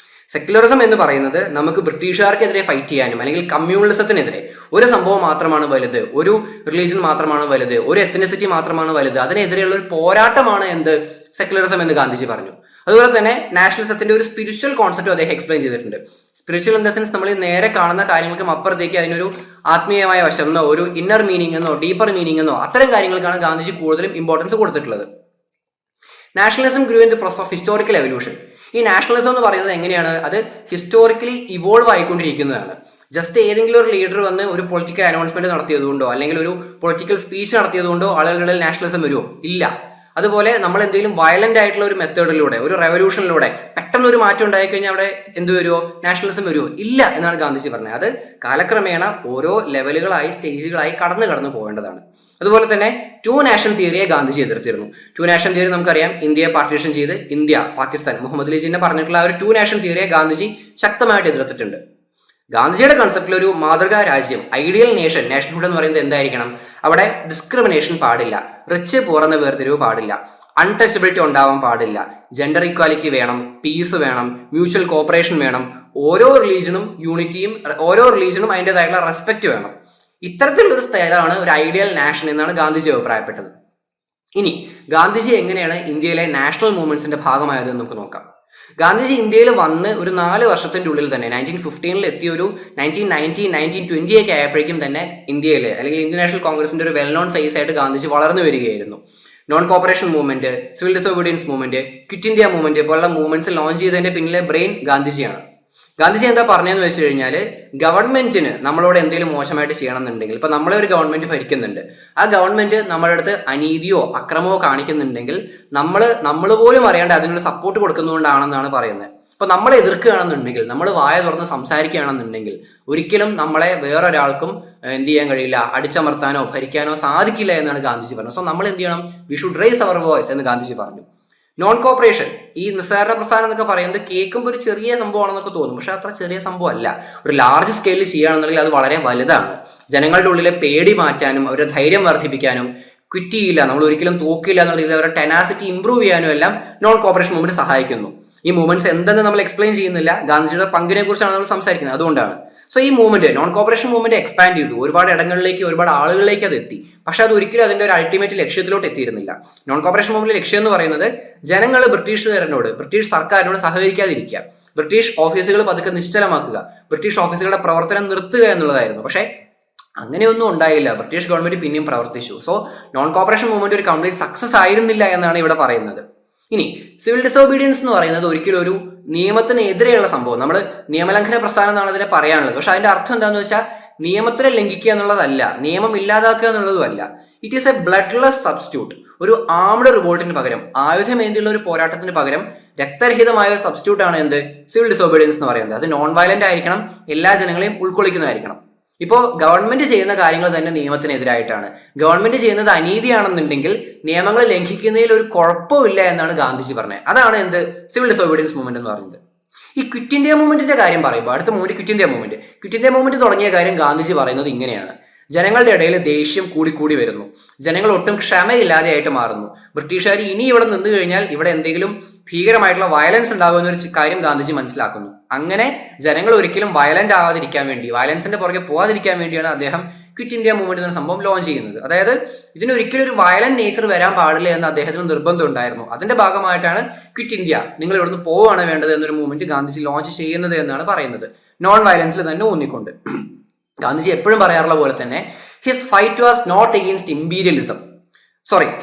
സെക്യുലറിസം എന്ന് പറയുന്നത് നമുക്ക് ബ്രിട്ടീഷുകാർക്കെതിരെ ഫൈറ്റ് ചെയ്യാനും അല്ലെങ്കിൽ കമ്മ്യൂണിസത്തിനെതിരെ ഒരു സംഭവം മാത്രമാണ് വലുത്, ഒരു റിലീജിയൻ മാത്രമാണ് വലുത്, ഒരു എത്നിസിറ്റി മാത്രമാണ് വലുത്, അതിനെതിരെയുള്ള ഒരു പോരാട്ടമാണ് എന്ത് സെക്യുലറിസം എന്ന് ഗാന്ധിജി പറഞ്ഞു. അതുപോലെ തന്നെ നാഷണലിസത്തിന്റെ ഒരു സ്പിരിച്വൽ കോൺസെപ്റ്റും അദ്ദേഹം എക്സ്പ്ലെയിൻ ചെയ്തിട്ടുണ്ട്. സ്പിരിച്വൽ ഇൻ ദ സെൻസ് നമ്മൾ നേരെ കാണുന്ന കാര്യങ്ങൾക്കും അപ്പുറത്തേക്ക് അതിനൊരു ആത്മീയമായ വശം എന്നോ ഒരു ഇന്നർ മീനിങ് എന്നോ ഡീപ്പർ മീനിങ് എന്നോ അത്തരം കാര്യങ്ങൾക്കാണ് ഗാന്ധിജി കൂടുതലും ഇമ്പോർട്ടൻസ് കൊടുത്തിട്ടുള്ളത്. Nationalism Gru in the process of historical evolution. ഈ നാഷണലിസം എന്ന് പറയുന്നത് എങ്ങനെയാണ്, അത് ഹിസ്റ്റോറിക്കലി ഇവോൾവ് ആയിക്കൊണ്ടിരിക്കുന്നതാണ്. ജസ്റ്റ് ഏതെങ്കിലും ഒരു ലീഡർ വന്ന് ഒരു പൊളിറ്റിക്കൽ അനൗൺസ്മെന്റ് നടത്തിയതുകൊണ്ടോ അല്ലെങ്കിൽ ഒരു പൊളിറ്റിക്കൽ സ്പീച്ച് നടത്തിയതുകൊണ്ടോ ആളുകളുടെ നാഷണലിസം വരുമോ? ഇല്ല. അതുപോലെ നമ്മൾ എന്തെങ്കിലും വയലന്റ് ആയിട്ടുള്ള ഒരു മെത്തേഡിലൂടെ ഒരു റെവല്യൂഷനിലൂടെ പെട്ടെന്ന് ഒരു മാറ്റം ഉണ്ടായി കഴിഞ്ഞാൽ അവിടെ എന്ത് വരുമോ, നാഷണലിസം വരുമോ? ഇല്ല എന്നാണ് ഗാന്ധിജി പറഞ്ഞത്. അത് കാലക്രമേണ ഓരോ ലെവലുകളായി സ്റ്റേജുകളായി കടന്നു പോകേണ്ടതാണ്. അതുപോലെ തന്നെ ടു നാഷൻ തിയറിയെ ഗാന്ധിജി എതിർത്തിരുന്നു. ടു നാഷൻ തിയറി നമുക്കറിയാം, ഇന്ത്യയെ പാർട്ടീഷൻ ചെയ്ത് ഇന്ത്യ പാകിസ്ഥാൻ മുഹമ്മദ് അലി ജിന്നെ പറഞ്ഞിട്ടുള്ള ആ ഒരു ടു നാഷൻ തിയറിയെ ഗാന്ധിജി ശക്തമായിട്ട് എതിർത്തിട്ടുണ്ട്. ഗാന്ധിജിയുടെ കൺസെപ്റ്റിൽ ഒരു മാതൃകാ രാജ്യം, ഐഡിയൽ നേഷൻഹുഡ് എന്ന് പറയുന്നത് എന്തായിരിക്കണം, അവിടെ ഡിസ്ക്രിമിനേഷൻ പാടില്ല, റിച്ച് പൂർ എന്ന വേർതിരിവ് പാടില്ല, അൺടച്ചബിലിറ്റി ഉണ്ടാവാൻ പാടില്ല, ജെൻഡർ ഇക്വാലിറ്റി വേണം, പീസ് വേണം, മ്യൂച്വൽ കോപ്പറേഷൻ വേണം, ഓരോ റിലീജിയനും യൂണിറ്റിയും ഓരോ റിലീജിയനും അതിൻ്റെതായിട്ടുള്ള റെസ്പെക്ട് വേണം. ഇത്തരത്തിലുള്ളൊരു സ്ഥലമാണ് ഒരു ഐഡിയൽ നാഷൻ എന്നാണ് ഗാന്ധിജി അഭിപ്രായപ്പെട്ടത്. ഇനി ഗാന്ധിജി എങ്ങനെയാണ് ഇന്ത്യയിലെ നാഷണൽ മൂവ്മെന്റ്സിന്റെ ഭാഗമായതെന്ന് നമുക്ക് നോക്കാം. ഗാന്ധിജി ഇന്ത്യയിൽ വന്ന് ഒരു 4 വർഷത്തിന്റെ ഉള്ളിൽ തന്നെ 1915 എത്തിയ ഒരു 1919, 1920 ഒക്കെ ആയപ്പോഴേക്കും തന്നെ ഇന്ത്യയിൽ അല്ലെങ്കിൽ ഇന്ത്യൻ നാഷണൽ കോൺഗ്രസിന്റെ ഒരു വെൽ നോൺ ഫേസ് ആയിട്ട് ഗാന്ധിജി വളർന്നു വരികയായിരുന്നു. Non corporation movement, civil disobedience movement, quit India movement പോലുള്ള മൂവ്മെന്റ്സ് ലോഞ്ച് ചെയ്തതിന്റെ പിന്നിലെ ബ്രെയിൻ ഗാന്ധിജിയാണ്. ഗാന്ധിജി എന്താ പറഞ്ഞതെന്ന് വെച്ച് കഴിഞ്ഞാൽ, ഗവൺമെന്റിന് നമ്മളോട് എന്തെങ്കിലും മോശമായിട്ട് ചെയ്യണമെന്നുണ്ടെങ്കിൽ, ഇപ്പൊ നമ്മളെ ഒരു ഗവൺമെന്റ് ഭരിക്കുന്നുണ്ട്, ആ ഗവൺമെന്റ് നമ്മുടെ അടുത്ത് അനീതിയോ അക്രമമോ കാണിക്കുന്നുണ്ടെങ്കിൽ നമ്മൾ പോലും അറിയാണ്ട് അതിനൊരു സപ്പോർട്ട് കൊടുക്കുന്നതുകൊണ്ടാണെന്നാണ് പറയുന്നത്. ഇപ്പൊ നമ്മളെ എതിർക്കുകയാണെന്നുണ്ടെങ്കിൽ, നമ്മൾ വായ തുറന്ന് സംസാരിക്കുകയാണെന്നുണ്ടെങ്കിൽ ഒരിക്കലും നമ്മളെ വേറൊരാൾക്കും എന്ത് ചെയ്യാൻ കഴിയില്ല, അടിച്ചമർത്താനോ ഭരിക്കാനോ സാധിക്കില്ല എന്നാണ് ഗാന്ധിജി പറഞ്ഞത്. സോ നമ്മൾ എന്ത് ചെയ്യണം, we should raise our voice എന്ന് ഗാന്ധിജി പറഞ്ഞു. നോൺ കോപ്പറേഷൻ, ഈ നിസ്സാരണ പ്രസ്ഥാനം എന്നൊക്കെ പറയുന്നത് കേൾക്കുമ്പോൾ ഒരു ചെറിയ സംഭവമാണെന്നൊക്കെ തോന്നും, പക്ഷെ അത്ര ചെറിയ സംഭവം അല്ല. ഒരു ലാർജ് സ്കെയിലിൽ ചെയ്യുകയാണെന്നുണ്ടെങ്കിൽ അത് വളരെ വലുതാണ്. ജനങ്ങളുടെ ഉള്ളിലെ പേടി മാറ്റാനും അവരുടെ ധൈര്യം വർദ്ധിപ്പിക്കാനും, ക്വിറ്റ് ചെയ്യില്ല, നമ്മൾ ഒരിക്കലും തോക്കില്ല എന്നുള്ള രീതിയിൽ അവരുടെ ടെനാസിറ്റി ഇംപ്രൂവ് ചെയ്യാനും എല്ലാം നോൺ കോപ്പറേഷൻ മൂവ്മെന്റ് സഹായിക്കുന്നു. ഈ മൂവ്മെന്റ്സ് എന്തെന്ന് നമ്മൾ എക്സ്പ്ലെയിൻ ചെയ്യുന്നില്ല, ഗാന്ധിജിയുടെ പങ്കിനെ കുറിച്ചാണ് നമ്മൾ സംസാരിക്കുന്നത്, അതുകൊണ്ടാണ്. സോ ഈ movement, non corporation movement expand ചെയ്തു, ഒരുപാട് ഇടങ്ങളിലേക്ക് ഒരുപാട് ആളുകളിലേക്ക് അത് എത്തി. പക്ഷെ അത് ഒരിക്കലും അതിന്റെ ഒരു അൾട്ടിമേറ്റ് ലക്ഷ്യത്തിലോട്ട് എത്തിയിരുന്നില്ല. നോൺ കോപ്പറേഷൻ മൂവ്മെന്റ് ലക്ഷ്യം എന്ന് പറയുന്നത് ജനങ്ങൾ ബ്രിട്ടീഷ് സർക്കാരിനോട് സഹകരിക്കാതിരിക്കുക, ബ്രിട്ടീഷ് ഓഫീസുകൾ പതുക്കെ നിശ്ചലമാക്കുക, ബ്രിട്ടീഷ് ഓഫീസുകളുടെ പ്രവർത്തനം നിർത്തുക എന്നുള്ളതായിരുന്നു. പക്ഷേ അങ്ങനെയൊന്നും ഉണ്ടായില്ല, ബ്രിട്ടീഷ് ഗവൺമെന്റ് പിന്നെയും പ്രവർത്തിച്ചു. സോ നോൺ കോപ്പറേഷൻ മൂവ്മെന്റ് ഒരു കംപ്ലീറ്റ് സക്സസ് ആയിരുന്നില്ല എന്നാണ് ഇവിടെ പറയുന്നത്. ഇനി സിവിൽ ഡിസോബീഡിയൻസ് എന്ന് പറയുന്നത് ഒരിക്കലും ഒരു നിയമത്തിനെതിരെയുള്ള സംഭവം, നമ്മൾ നിയമലംഘന പ്രസ്ഥാനം എന്നാണ് അതിനെ പറയാനുള്ളത്. പക്ഷെ അതിന്റെ അർത്ഥം എന്താണെന്ന് വെച്ചാൽ നിയമത്തിനെ ലംഘിക്കുക എന്നുള്ളതല്ല, നിയമം ഇല്ലാതാക്കുക എന്നുള്ളതുമല്ല. It is a bloodless substitute. ഒരു ആംഡ് റിവോൾട്ടിന് പകരം, ആയുധമേന്തിയുള്ള ഒരു പോരാട്ടത്തിന് പകരം രക്തരഹിതമായ ഒരു സബ്സ്റ്റിറ്റ്യൂട്ട് ആണ് എന്ത്, സിവിൽ ഡിസോബീഡിയൻസ് എന്ന് പറയുന്നത്. അത് നോൺ വയലന്റ് ആയിരിക്കണം, എല്ലാ ജനങ്ങളെയും ഉൾക്കൊള്ളിക്കുന്നതായിരിക്കണം. ഇപ്പോൾ ഗവൺമെന്റ് ചെയ്യുന്ന കാര്യങ്ങൾ തന്നെ നിയമത്തിനെതിരായിട്ടാണ്, ഗവൺമെന്റ് ചെയ്യുന്നത് അനീതിയാണെന്നുണ്ടെങ്കിൽ നിയമങ്ങൾ ലംഘിക്കുന്നതിൽ ഒരു കുഴപ്പമില്ല എന്നാണ് ഗാന്ധിജി പറഞ്ഞത്. അതാണ് എന്ത്, സിവിൽ ഡിസോബീഡിയൻസ് മൂവ്മെന്റ് എന്ന് പറയുന്നത്. ഈ ക്വിറ്റ് ഇന്ത്യ മൂവ്മെന്റിന്റെ കാര്യം പറയുമ്പോൾ അടുത്ത മൂവ്മെന്റ് ക്വിറ്റ് ഇന്ത്യ മൂവ്മെന്റ് തുടങ്ങിയ കാര്യം ഗാന്ധിജി പറയുന്നത് ഇങ്ങനെയാണ്: ജനങ്ങളുടെ ഇടയിൽ ദേഷ്യം കൂടി വരുന്നു, ജനങ്ങൾ ഒട്ടും ക്ഷമയില്ലാതെയായിട്ട് മാറുന്നു, ബ്രിട്ടീഷുകാർ ഇനി ഇവിടെ നിന്ന് കഴിഞ്ഞാൽ ഇവിടെ എന്തെങ്കിലും ഭീകരമായിട്ടുള്ള വയലൻസ് ഉണ്ടാകുമെന്നൊരു കാര്യം ഗാന്ധിജി മനസ്സിലാക്കുന്നു. അങ്ങനെ ജനങ്ങൾ ഒരിക്കലും വയലന്റ് ആവാതിരിക്കാൻ വേണ്ടി, വയലൻസിന്റെ പുറകെ പോകാതിരിക്കാൻ വേണ്ടിയാണ് അദ്ദേഹം ക്വിറ്റ് ഇന്ത്യ മൂവ്മെന്റ് എന്ന സംഭവം ലോഞ്ച് ചെയ്യുന്നത്. അതായത് ഇതിനൊരിക്കലും ഒരു വയലന്റ് നേച്ചർ വരാൻ പാടില്ല എന്ന് അദ്ദേഹത്തിന് നിർബന്ധം ഉണ്ടായിരുന്നു. അതിന്റെ ഭാഗമായിട്ടാണ് ക്വിറ്റ് ഇന്ത്യ, നിങ്ങൾ ഇവിടുന്ന് പോവുകയാണ് വേണ്ടത് എന്നൊരു മൂവ്മെന്റ് ഗാന്ധിജി ലോഞ്ച് ചെയ്യുന്നത് എന്നാണ് പറയുന്നത്. നോൺ വയലൻസിൽ തന്നെ ഊന്നിക്കൊണ്ട് ഗാന്ധിജി എപ്പോഴും പറയാറുള്ള പോലെ തന്നെ his fight was not against imperialism,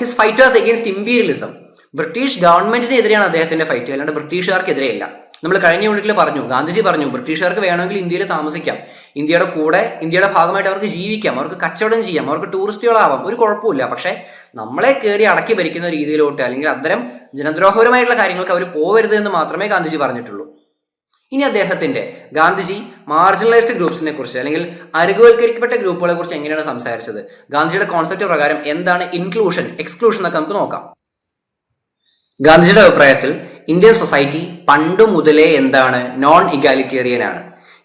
his fight was against imperialism. British ഗവൺമെന്റിനെതിരെയാണ് അദ്ദേഹത്തിന്റെ ഫൈറ്റ്, അല്ലാണ്ട് ബ്രിട്ടീഷുകാർക്കെതിരെയല്ല. നമ്മൾ കഴിഞ്ഞ യൂണിറ്റിൽ പറഞ്ഞു, ഗാന്ധിജി പറഞ്ഞു ബ്രിട്ടീഷുകാർക്ക് വേണമെങ്കിൽ ഇന്ത്യയിൽ താമസിക്കാം, ഇന്ത്യയുടെ കൂടെ ഇന്ത്യയുടെ ഭാഗമായിട്ട് അവർക്ക് ജീവിക്കാം, അവർക്ക് കച്ചവടം ചെയ്യാം, അവർക്ക് ടൂറിസ്റ്റുകളാവാം, ഒരു കുഴപ്പമില്ല. പക്ഷേ നമ്മളെ കയറി അടക്കി ഭരിക്കുന്ന രീതിയിലോട്ട് അല്ലെങ്കിൽ അത്തരം ജനദ്രോഹപരമായിട്ടുള്ള കാര്യങ്ങൾക്ക് അവർ പോവരുത് എന്ന് മാത്രമേ ഗാന്ധിജി പറഞ്ഞിട്ടുള്ളൂ. ഇനി ഗാന്ധിജി മാർജിനലൈസ്ഡ് ഗ്രൂപ്പ്സിനെ കുറിച്ച് അല്ലെങ്കിൽ അരികുവൽക്കരിക്കപ്പെട്ട ഗ്രൂപ്പുകളെ കുറിച്ച് എങ്ങനെയാണ് സംസാരിച്ചത്, ഗാന്ധിജിയുടെ കോൺസെപ്റ്റ് പ്രകാരം എന്താണ് ഇൻക്ലൂഷൻ, എക്സ്ക്ലൂഷൻ എന്നൊക്കെ നമുക്ക് നോക്കാം. ഗാന്ധിജിയുടെ അഭിപ്രായത്തിൽ ഇന്ത്യൻ സൊസൈറ്റി പണ്ടു മുതലേ എന്താണ്, നോൺ ഇഗാലിറ്റേറിയൻ ആണ്.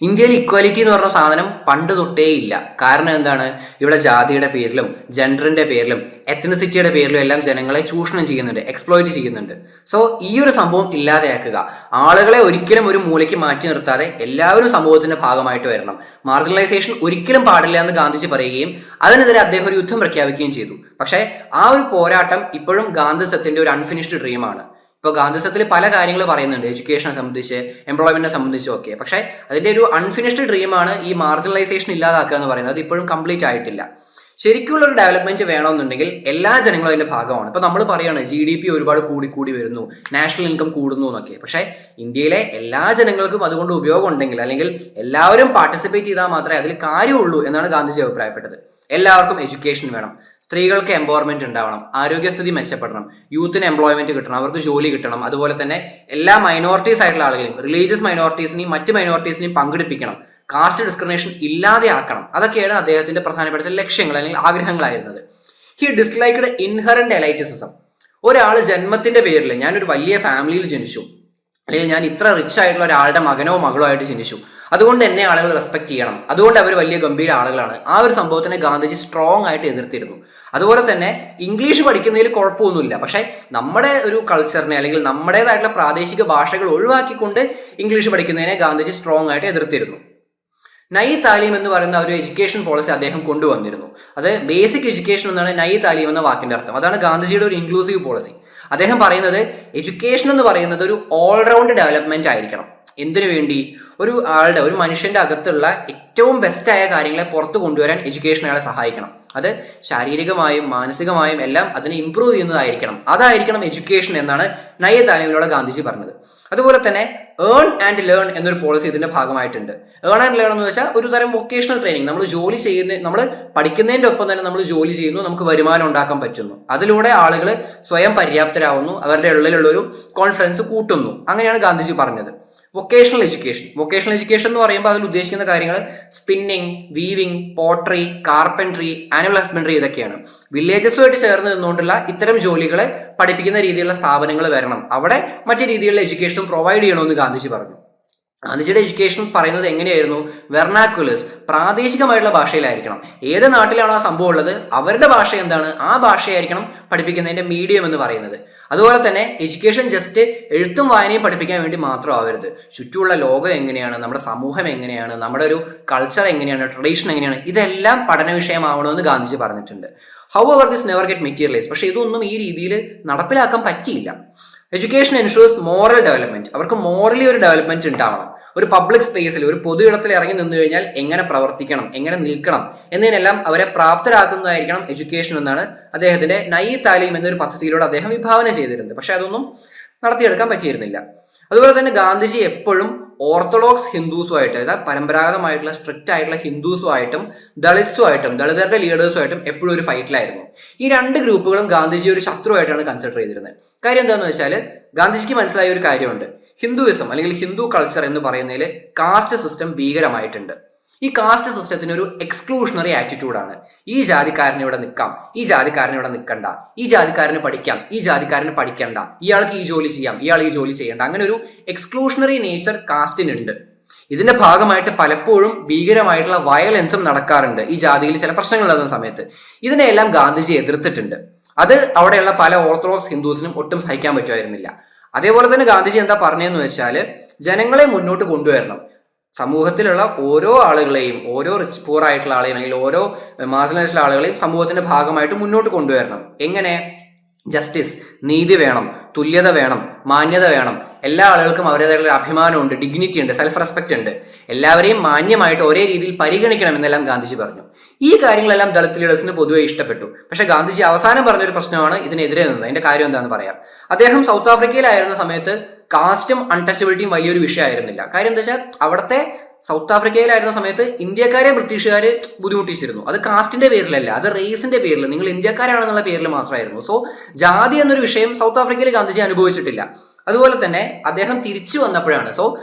ഇന്ത്യയിൽ ഇക്വാലിറ്റി എന്ന് പറഞ്ഞ സാധനം പണ്ട് തൊട്ടേ ഇല്ല. കാരണം എന്താണ്? ഇവിടെ ജാതിയുടെ പേരിലും ജെൻഡറിന്റെ പേരിലും എത്നിസിറ്റിയുടെ പേരിലും എല്ലാം ജനങ്ങളെ ചൂഷണം ചെയ്യുന്നുണ്ട്, എക്സ്പ്ലോയിറ്റ് ചെയ്യുന്നുണ്ട്. സോ ഈ ഒരു സംഭവം ഇല്ലാതെയാക്കുക. ആളുകളെ ഒരിക്കലും ഒരു മൂലയ്ക്ക് മാറ്റി നിർത്താതെ എല്ലാവരും സമൂഹത്തിന്റെ ഭാഗമായിട്ട് വരണം. മാർജിനലൈസേഷൻ ഒരിക്കലും പാടില്ല എന്ന് ഗാന്ധിജി പറയുകയും അതിനെതിരെ അദ്ദേഹം ഒരു യുദ്ധം പ്രഖ്യാപിക്കുകയും ചെയ്തു. പക്ഷേ ആ ഒരു പോരാട്ടം ഇപ്പോഴും ഗാന്ധിസത്തിന്റെ ഒരു അൺഫിനിഷ്ഡ് ഡ്രീമാണ്. ഇപ്പോൾ ഗാന്ധിസത്തിൽ പല കാര്യങ്ങൾ പറയുന്നുണ്ട്, എഡ്യൂക്കേഷനെ സംബന്ധിച്ച്, എംപ്ലോയ്മെന്റിനെ സംബന്ധിച്ചും ഒക്കെ. പക്ഷേ അതിന്റെ ഒരു അൺഫിനിഷ്ഡ് ഡ്രീമാണ് ഈ മാർജിനലൈസേഷൻ ഇല്ലാതാക്കുക എന്ന് പറയുന്നത്. അത് ഇപ്പോഴും കംപ്ലീറ്റ് ആയിട്ടില്ല. ശരിക്കുള്ള ഒരു ഡെവലപ്മെന്റ് വേണമെന്നുണ്ടെങ്കിൽ എല്ലാ ജനങ്ങളും അതിന്റെ ഭാഗമാണ്. ഇപ്പൊ നമ്മൾ പറയുകയാണ് GDP ഒരുപാട് കൂടി വരുന്നു, നാഷണൽ ഇൻകം കൂടുന്നു എന്നൊക്കെ. പക്ഷേ ഇന്ത്യയിലെ എല്ലാ ജനങ്ങൾക്കും അതുകൊണ്ട് ഉപയോഗം ഉണ്ടെങ്കിൽ, അല്ലെങ്കിൽ എല്ലാവരും പാർട്ടിസിപ്പേറ്റ് ചെയ്താൽ മാത്രമേ അതിൽ കാര്യമുള്ളൂ എന്നാണ് ഗാന്ധിജി അഭിപ്രായപ്പെട്ടത്. എല്ലാവർക്കും എഡ്യൂക്കേഷൻ വേണം, സ്ത്രീകൾക്ക് എംപവർമെന്റ് ഉണ്ടാവണം, ആരോഗ്യസ്ഥിതി മെച്ചപ്പെടണം, യൂത്തിന് എംപ്ലോയ്മെന്റ് കിട്ടണം, അവർക്ക് ജോലി കിട്ടണം. അതുപോലെ തന്നെ എല്ലാ മൈനോറിറ്റീസ് ആയിട്ടുള്ള ആളുകളെയും, റിലീജിയസ് മൈനോറിറ്റീസിനെയും മറ്റ് മൈനോറിറ്റീസിനെയും പങ്കെടുപ്പിക്കണം, കാസ്റ്റ് ഡിസ്ക്രിമിനേഷൻ ഇല്ലാതെയാക്കണം. അതൊക്കെയാണ് അദ്ദേഹത്തിന്റെ പ്രധാനപ്പെട്ട ലക്ഷ്യങ്ങൾ അല്ലെങ്കിൽ ആഗ്രഹങ്ങളായിരുന്നത്. He disliked inherent elitism. ഒരാൾ ജന്മത്തിന്റെ പേരിൽ, ഞാനൊരു വലിയ ഫാമിലിയിൽ ജനിച്ചു, അല്ലെങ്കിൽ ഞാൻ ഇത്ര റിച്ച് ആയിട്ടുള്ള ഒരാളുടെ മകനോ മകളോ ആയിട്ട് ജനിച്ചു, അതുകൊണ്ട് എന്നെ ആളുകൾ റെസ്പെക്ട് ചെയ്യണം, അതുകൊണ്ട് അവർ വലിയ ഗംഭീര ആളുകളാണ്, ആ ഒരു സംഭവത്തിനെ ഗാന്ധിജി സ്ട്രോങ് ആയിട്ട് എതിർത്തിരുന്നു. അതുപോലെ തന്നെ ഇംഗ്ലീഷ് പഠിക്കുന്നതിൽ കുഴപ്പമൊന്നുമില്ല, പക്ഷേ നമ്മുടെ ഒരു കൾച്ചറിനെ അല്ലെങ്കിൽ നമ്മുടേതായിട്ടുള്ള പ്രാദേശിക ഭാഷകൾ ഒഴിവാക്കിക്കൊണ്ട് ഇംഗ്ലീഷ് പഠിക്കുന്നതിനെ ഗാന്ധിജി സ്ട്രോങ് ആയിട്ട് എതിർത്തിരുന്നു. നയി താലീം എന്ന് പറയുന്ന ഒരു എഡ്യൂക്കേഷൻ പോളിസി അദ്ദേഹം കൊണ്ടുവന്നിരുന്നു. അത് ബേസിക് എഡ്യൂക്കേഷൻ എന്നാണ് നയി താലീം എന്ന വാക്കിന്റെ അർത്ഥം. അതാണ് ഗാന്ധിജിയുടെ ഒരു ഇൻക്ലൂസീവ് പോളിസി. അദ്ദേഹം പറയുന്നത് എഡ്യൂക്കേഷൻ എന്ന് പറയുന്നത് ഒരു ഓൾറൗണ്ട് ഡെവലപ്മെന്റ് ആയിരിക്കണം. എന്തിനു വേണ്ടി? ഒരു മനുഷ്യന്റെ അകത്തുള്ള ഏറ്റവും ബെസ്റ്റായ കാര്യങ്ങളെ പുറത്തു കൊണ്ടുവരാൻ എഡ്യൂക്കേഷൻ അയാളെ സഹായിക്കണം. അത് ശാരീരികമായും മാനസികമായും എല്ലാം അതിനെ ഇംപ്രൂവ് ചെയ്യുന്നതായിരിക്കണം. അതായിരിക്കണം എഡ്യൂക്കേഷൻ എന്നാണ് നയ താലീമിലൂടെ ഗാന്ധിജി പറഞ്ഞത്. അതുപോലെ തന്നെ ഏൺ ആൻഡ് ലേൺ എന്നൊരു പോളിസി ഇതിന്റെ ഭാഗമായിട്ടുണ്ട്. ഏൺ ആൻഡ് ലേൺ എന്ന് വെച്ചാൽ ഒരു തരം വൊക്കേഷണൽ ട്രെയിനിങ്. നമ്മൾ പഠിക്കുന്നതിന്റെ ഒപ്പം തന്നെ നമ്മൾ ജോലി ചെയ്യുന്നു, നമുക്ക് വരുമാനം ഉണ്ടാക്കാൻ പറ്റുന്നു. അതിലൂടെ ആളുകൾ സ്വയം പര്യാപ്തരാകുന്നു, അവരുടെ ഉള്ളിലുള്ള ഒരു കോൺഫിഡൻസ് കൂട്ടുന്നു. അങ്ങനെയാണ് ഗാന്ധിജി പറഞ്ഞത്. വൊക്കേഷണൽ എഡ്യൂക്കേഷൻ എന്ന് പറയുമ്പോൾ അതിൽ ഉദ്ദേശിക്കുന്ന കാര്യങ്ങൾ spinning, weaving, pottery, carpentry, animal husbandry, ഇതൊക്കെയാണ്. വില്ലേജസുമായിട്ട് ചേർന്ന് നിന്നുകൊണ്ടുള്ള ഇത്തരം ജോലികളെ പഠിപ്പിക്കുന്ന രീതിയിലുള്ള സ്ഥാപനങ്ങൾ വരണം. അവിടെ മറ്റു രീതിയിലുള്ള എഡ്യൂക്കേഷനും പ്രൊവൈഡ് ചെയ്യണമെന്ന് ഗാന്ധിജി പറഞ്ഞു. ഗാന്ധിജിയുടെ എഡ്യൂക്കേഷൻ പറയുന്നത് എങ്ങനെയായിരുന്നു? വെർണാക്കുലേഴ്സ്, പ്രാദേശികമായിട്ടുള്ള ഭാഷയിലായിരിക്കണം. ഏത് നാട്ടിലാണോ ആ സംഭവം ഉള്ളത് അവരുടെ ഭാഷ എന്താണ്, ആ ഭാഷയായിരിക്കണം പഠിപ്പിക്കുന്നതിന്റെ മീഡിയം എന്ന് പറയുന്നത്. അതുപോലെ തന്നെ എഡ്യൂക്കേഷൻ ജസ്റ്റ് എഴുത്തും വായനയും പഠിപ്പിക്കാൻ വേണ്ടി മാത്രം ആവരുത്. ചുറ്റുമുള്ള ലോകം എങ്ങനെയാണ്, നമ്മുടെ സമൂഹം എങ്ങനെയാണ്, നമ്മുടെ ഒരു കൾച്ചർ എങ്ങനെയാണ്, ട്രഡീഷൻ എങ്ങനെയാണ്, ഇതെല്ലാം പഠന വിഷയമാവണമെന്ന് ഗാന്ധിജി പറഞ്ഞിട്ടുണ്ട്. How ever this never get materialise. പക്ഷെ ഇതൊന്നും ഈ രീതിയിൽ നടപ്പിലാക്കാൻ പറ്റിയില്ല. Education ensures moral development. അവർക്ക് മോറലി ഒരു ഡെവലപ്മെന്റ് ഉണ്ടാവണം. ഒരു പബ്ലിക് സ്പേസിൽ, ഒരു പൊതു ഇടത്തിൽ ഇറങ്ങി നിന്നു കഴിഞ്ഞാൽ എങ്ങനെ പ്രവർത്തിക്കണം, എങ്ങനെ നിൽക്കണം എന്നതിനെല്ലാം അവരെ പ്രാപ്തരാക്കുന്നതായിരിക്കണം എഡ്യൂക്കേഷൻ എന്നാണ് അദ്ദേഹത്തിന്റെ നയി താലീം എന്നൊരു പദ്ധതിയിലൂടെ അദ്ദേഹം വിഭാവന ചെയ്തിരുന്നത്. പക്ഷെ അതൊന്നും നടത്തിയെടുക്കാൻ പറ്റിയിരുന്നില്ല. അതുപോലെ തന്നെ ഗാന്ധിജി എപ്പോഴും ഓർത്തഡോക്സ് ഹിന്ദുസുമായിട്ട്, അതായത് പരമ്പരാഗതമായിട്ടുള്ള സ്ട്രിക്റ്റ് ആയിട്ടുള്ള ഹിന്ദുസുമായിട്ടും ദളിത്സുമായിട്ടും ദളിതരുടെ ലീഡേഴ്സുമായിട്ടും എപ്പോഴും ഒരു ഫൈറ്റിലായിരുന്നു. ഈ രണ്ട് ഗ്രൂപ്പുകളും ഗാന്ധിജി ഒരു ശത്രുവായിട്ടാണ് കൺസിഡർ ചെയ്തിരുന്നത്. കാര്യം എന്താണെന്ന് വെച്ചാൽ ഗാന്ധിജിക്ക് മനസ്സിലായ ഒരു കാര്യമുണ്ട്. ഹിന്ദുയിസം അല്ലെങ്കിൽ ഹിന്ദു കൾച്ചർ എന്ന് പറയുന്നതിൽ കാസ്റ്റ് സിസ്റ്റം ഭീകരമായിട്ടുണ്ട്. ഈ കാസ്റ്റ് സിസ്റ്റത്തിന് ഒരു എക്സ്ക്ലൂഷണറി ആറ്റിറ്റ്യൂഡാണ്. ഈ ജാതിക്കാരന് ഇവിടെ നിൽക്കാം, ഈ ജാതിക്കാരന് ഇവിടെ നിൽക്കണ്ട, ഈ ജാതിക്കാരന് പഠിക്കാം, ഈ ജാതിക്കാരന് പഠിക്കണ്ട, ഇയാൾക്ക് ഈ ജോലി ചെയ്യാം, ഇയാൾ ഈ ജോലി ചെയ്യണ്ട. അങ്ങനെ ഒരു എക്സ്ക്ലൂഷണറി നേച്ചർ കാസ്റ്റിനുണ്ട്. ഇതിന്റെ ഭാഗമായിട്ട് പലപ്പോഴും ഭീകരമായിട്ടുള്ള വയലൻസും നടക്കാറുണ്ട് ഈ ജാതിയിൽ ചില പ്രശ്നങ്ങൾ ഉണ്ടാകുന്ന സമയത്ത്. ഇതിനെല്ലാം ഗാന്ധിജി എതിർത്തിട്ടുണ്ട്. അത് അവിടെയുള്ള പല ഓർത്തഡോക്സ് ഹിന്ദുസിനും ഒട്ടും സഹിക്കാൻ പറ്റുമായിരുന്നില്ല. അതേപോലെ തന്നെ ഗാന്ധിജി എന്താ പറഞ്ഞതെന്ന് വെച്ചാൽ ജനങ്ങളെ മുന്നോട്ട് കൊണ്ടുവരണം. സമൂഹത്തിലുള്ള ഓരോ ആളുകളെയും, ഓരോ റിച്ച് പൂർ ആയിട്ടുള്ള ആളെയും അല്ലെങ്കിൽ ഓരോ മാർജിനലൈസ്ഡ് ആളുകളെയും സമൂഹത്തിന്റെ ഭാഗമായിട്ട് മുന്നോട്ട് കൊണ്ടുവരണം. എങ്ങനെ? ജസ്റ്റിസ്, നീതി വേണം, തുല്യത വേണം, മാന്യത വേണം. എല്ലാ ആളുകൾക്കും അവരുടേതായിട്ടുള്ള അഭിമാനമുണ്ട്, ഡിഗ്നിറ്റി ഉണ്ട്, സെൽഫ് റെസ്പെക്ട് ഉണ്ട്. എല്ലാവരെയും മാന്യമായിട്ട് ഒരേ രീതിയിൽ പരിഗണിക്കണം എന്നെല്ലാം ഗാന്ധിജി പറഞ്ഞു. ഈ കാര്യങ്ങളെല്ലാം ദളിത് ലീഡേഴ്സിന് പൊതുവെ ഇഷ്ടപ്പെട്ടു. പക്ഷെ ഗാന്ധിജി അവസാനം പറഞ്ഞൊരു പ്രശ്നമാണ് ഇതിനെതിരെ നിന്നത്. അതിന്റെ കാര്യം എന്താണെന്ന് പറയാം. അദ്ദേഹം സൗത്ത് ആഫ്രിക്കയിലായിരുന്ന സമയത്ത് കാസ്റ്റും അൺടച്ചബിലിറ്റിയും വലിയൊരു വിഷയമായിരുന്നില്ല. കാര്യം എന്താ വെച്ചാൽ അവിടുത്തെ സൗത്ത് ആഫ്രിക്കയിലായിരുന്ന സമയത്ത് ഇന്ത്യക്കാരെ ബ്രിട്ടീഷുകാർ ബുദ്ധിമുട്ടിച്ചിരുന്നു. അത് കാസ്റ്റിന്റെ പേരിലല്ല, അത് റേസിന്റെ പേരിൽ, നിങ്ങൾ ഇന്ത്യക്കാരാണെന്നുള്ള പേരിൽ മാത്രമായിരുന്നു. സോ ജാതി എന്നൊരു വിഷയം സൗത്ത് ആഫ്രിക്കയിൽ ഗാന്ധിജി അനുഭവിച്ചിട്ടില്ല. അതുപോലെ തന്നെ അദ്ദേഹം തിരിച്ചു വന്നപ്പോഴാണ്,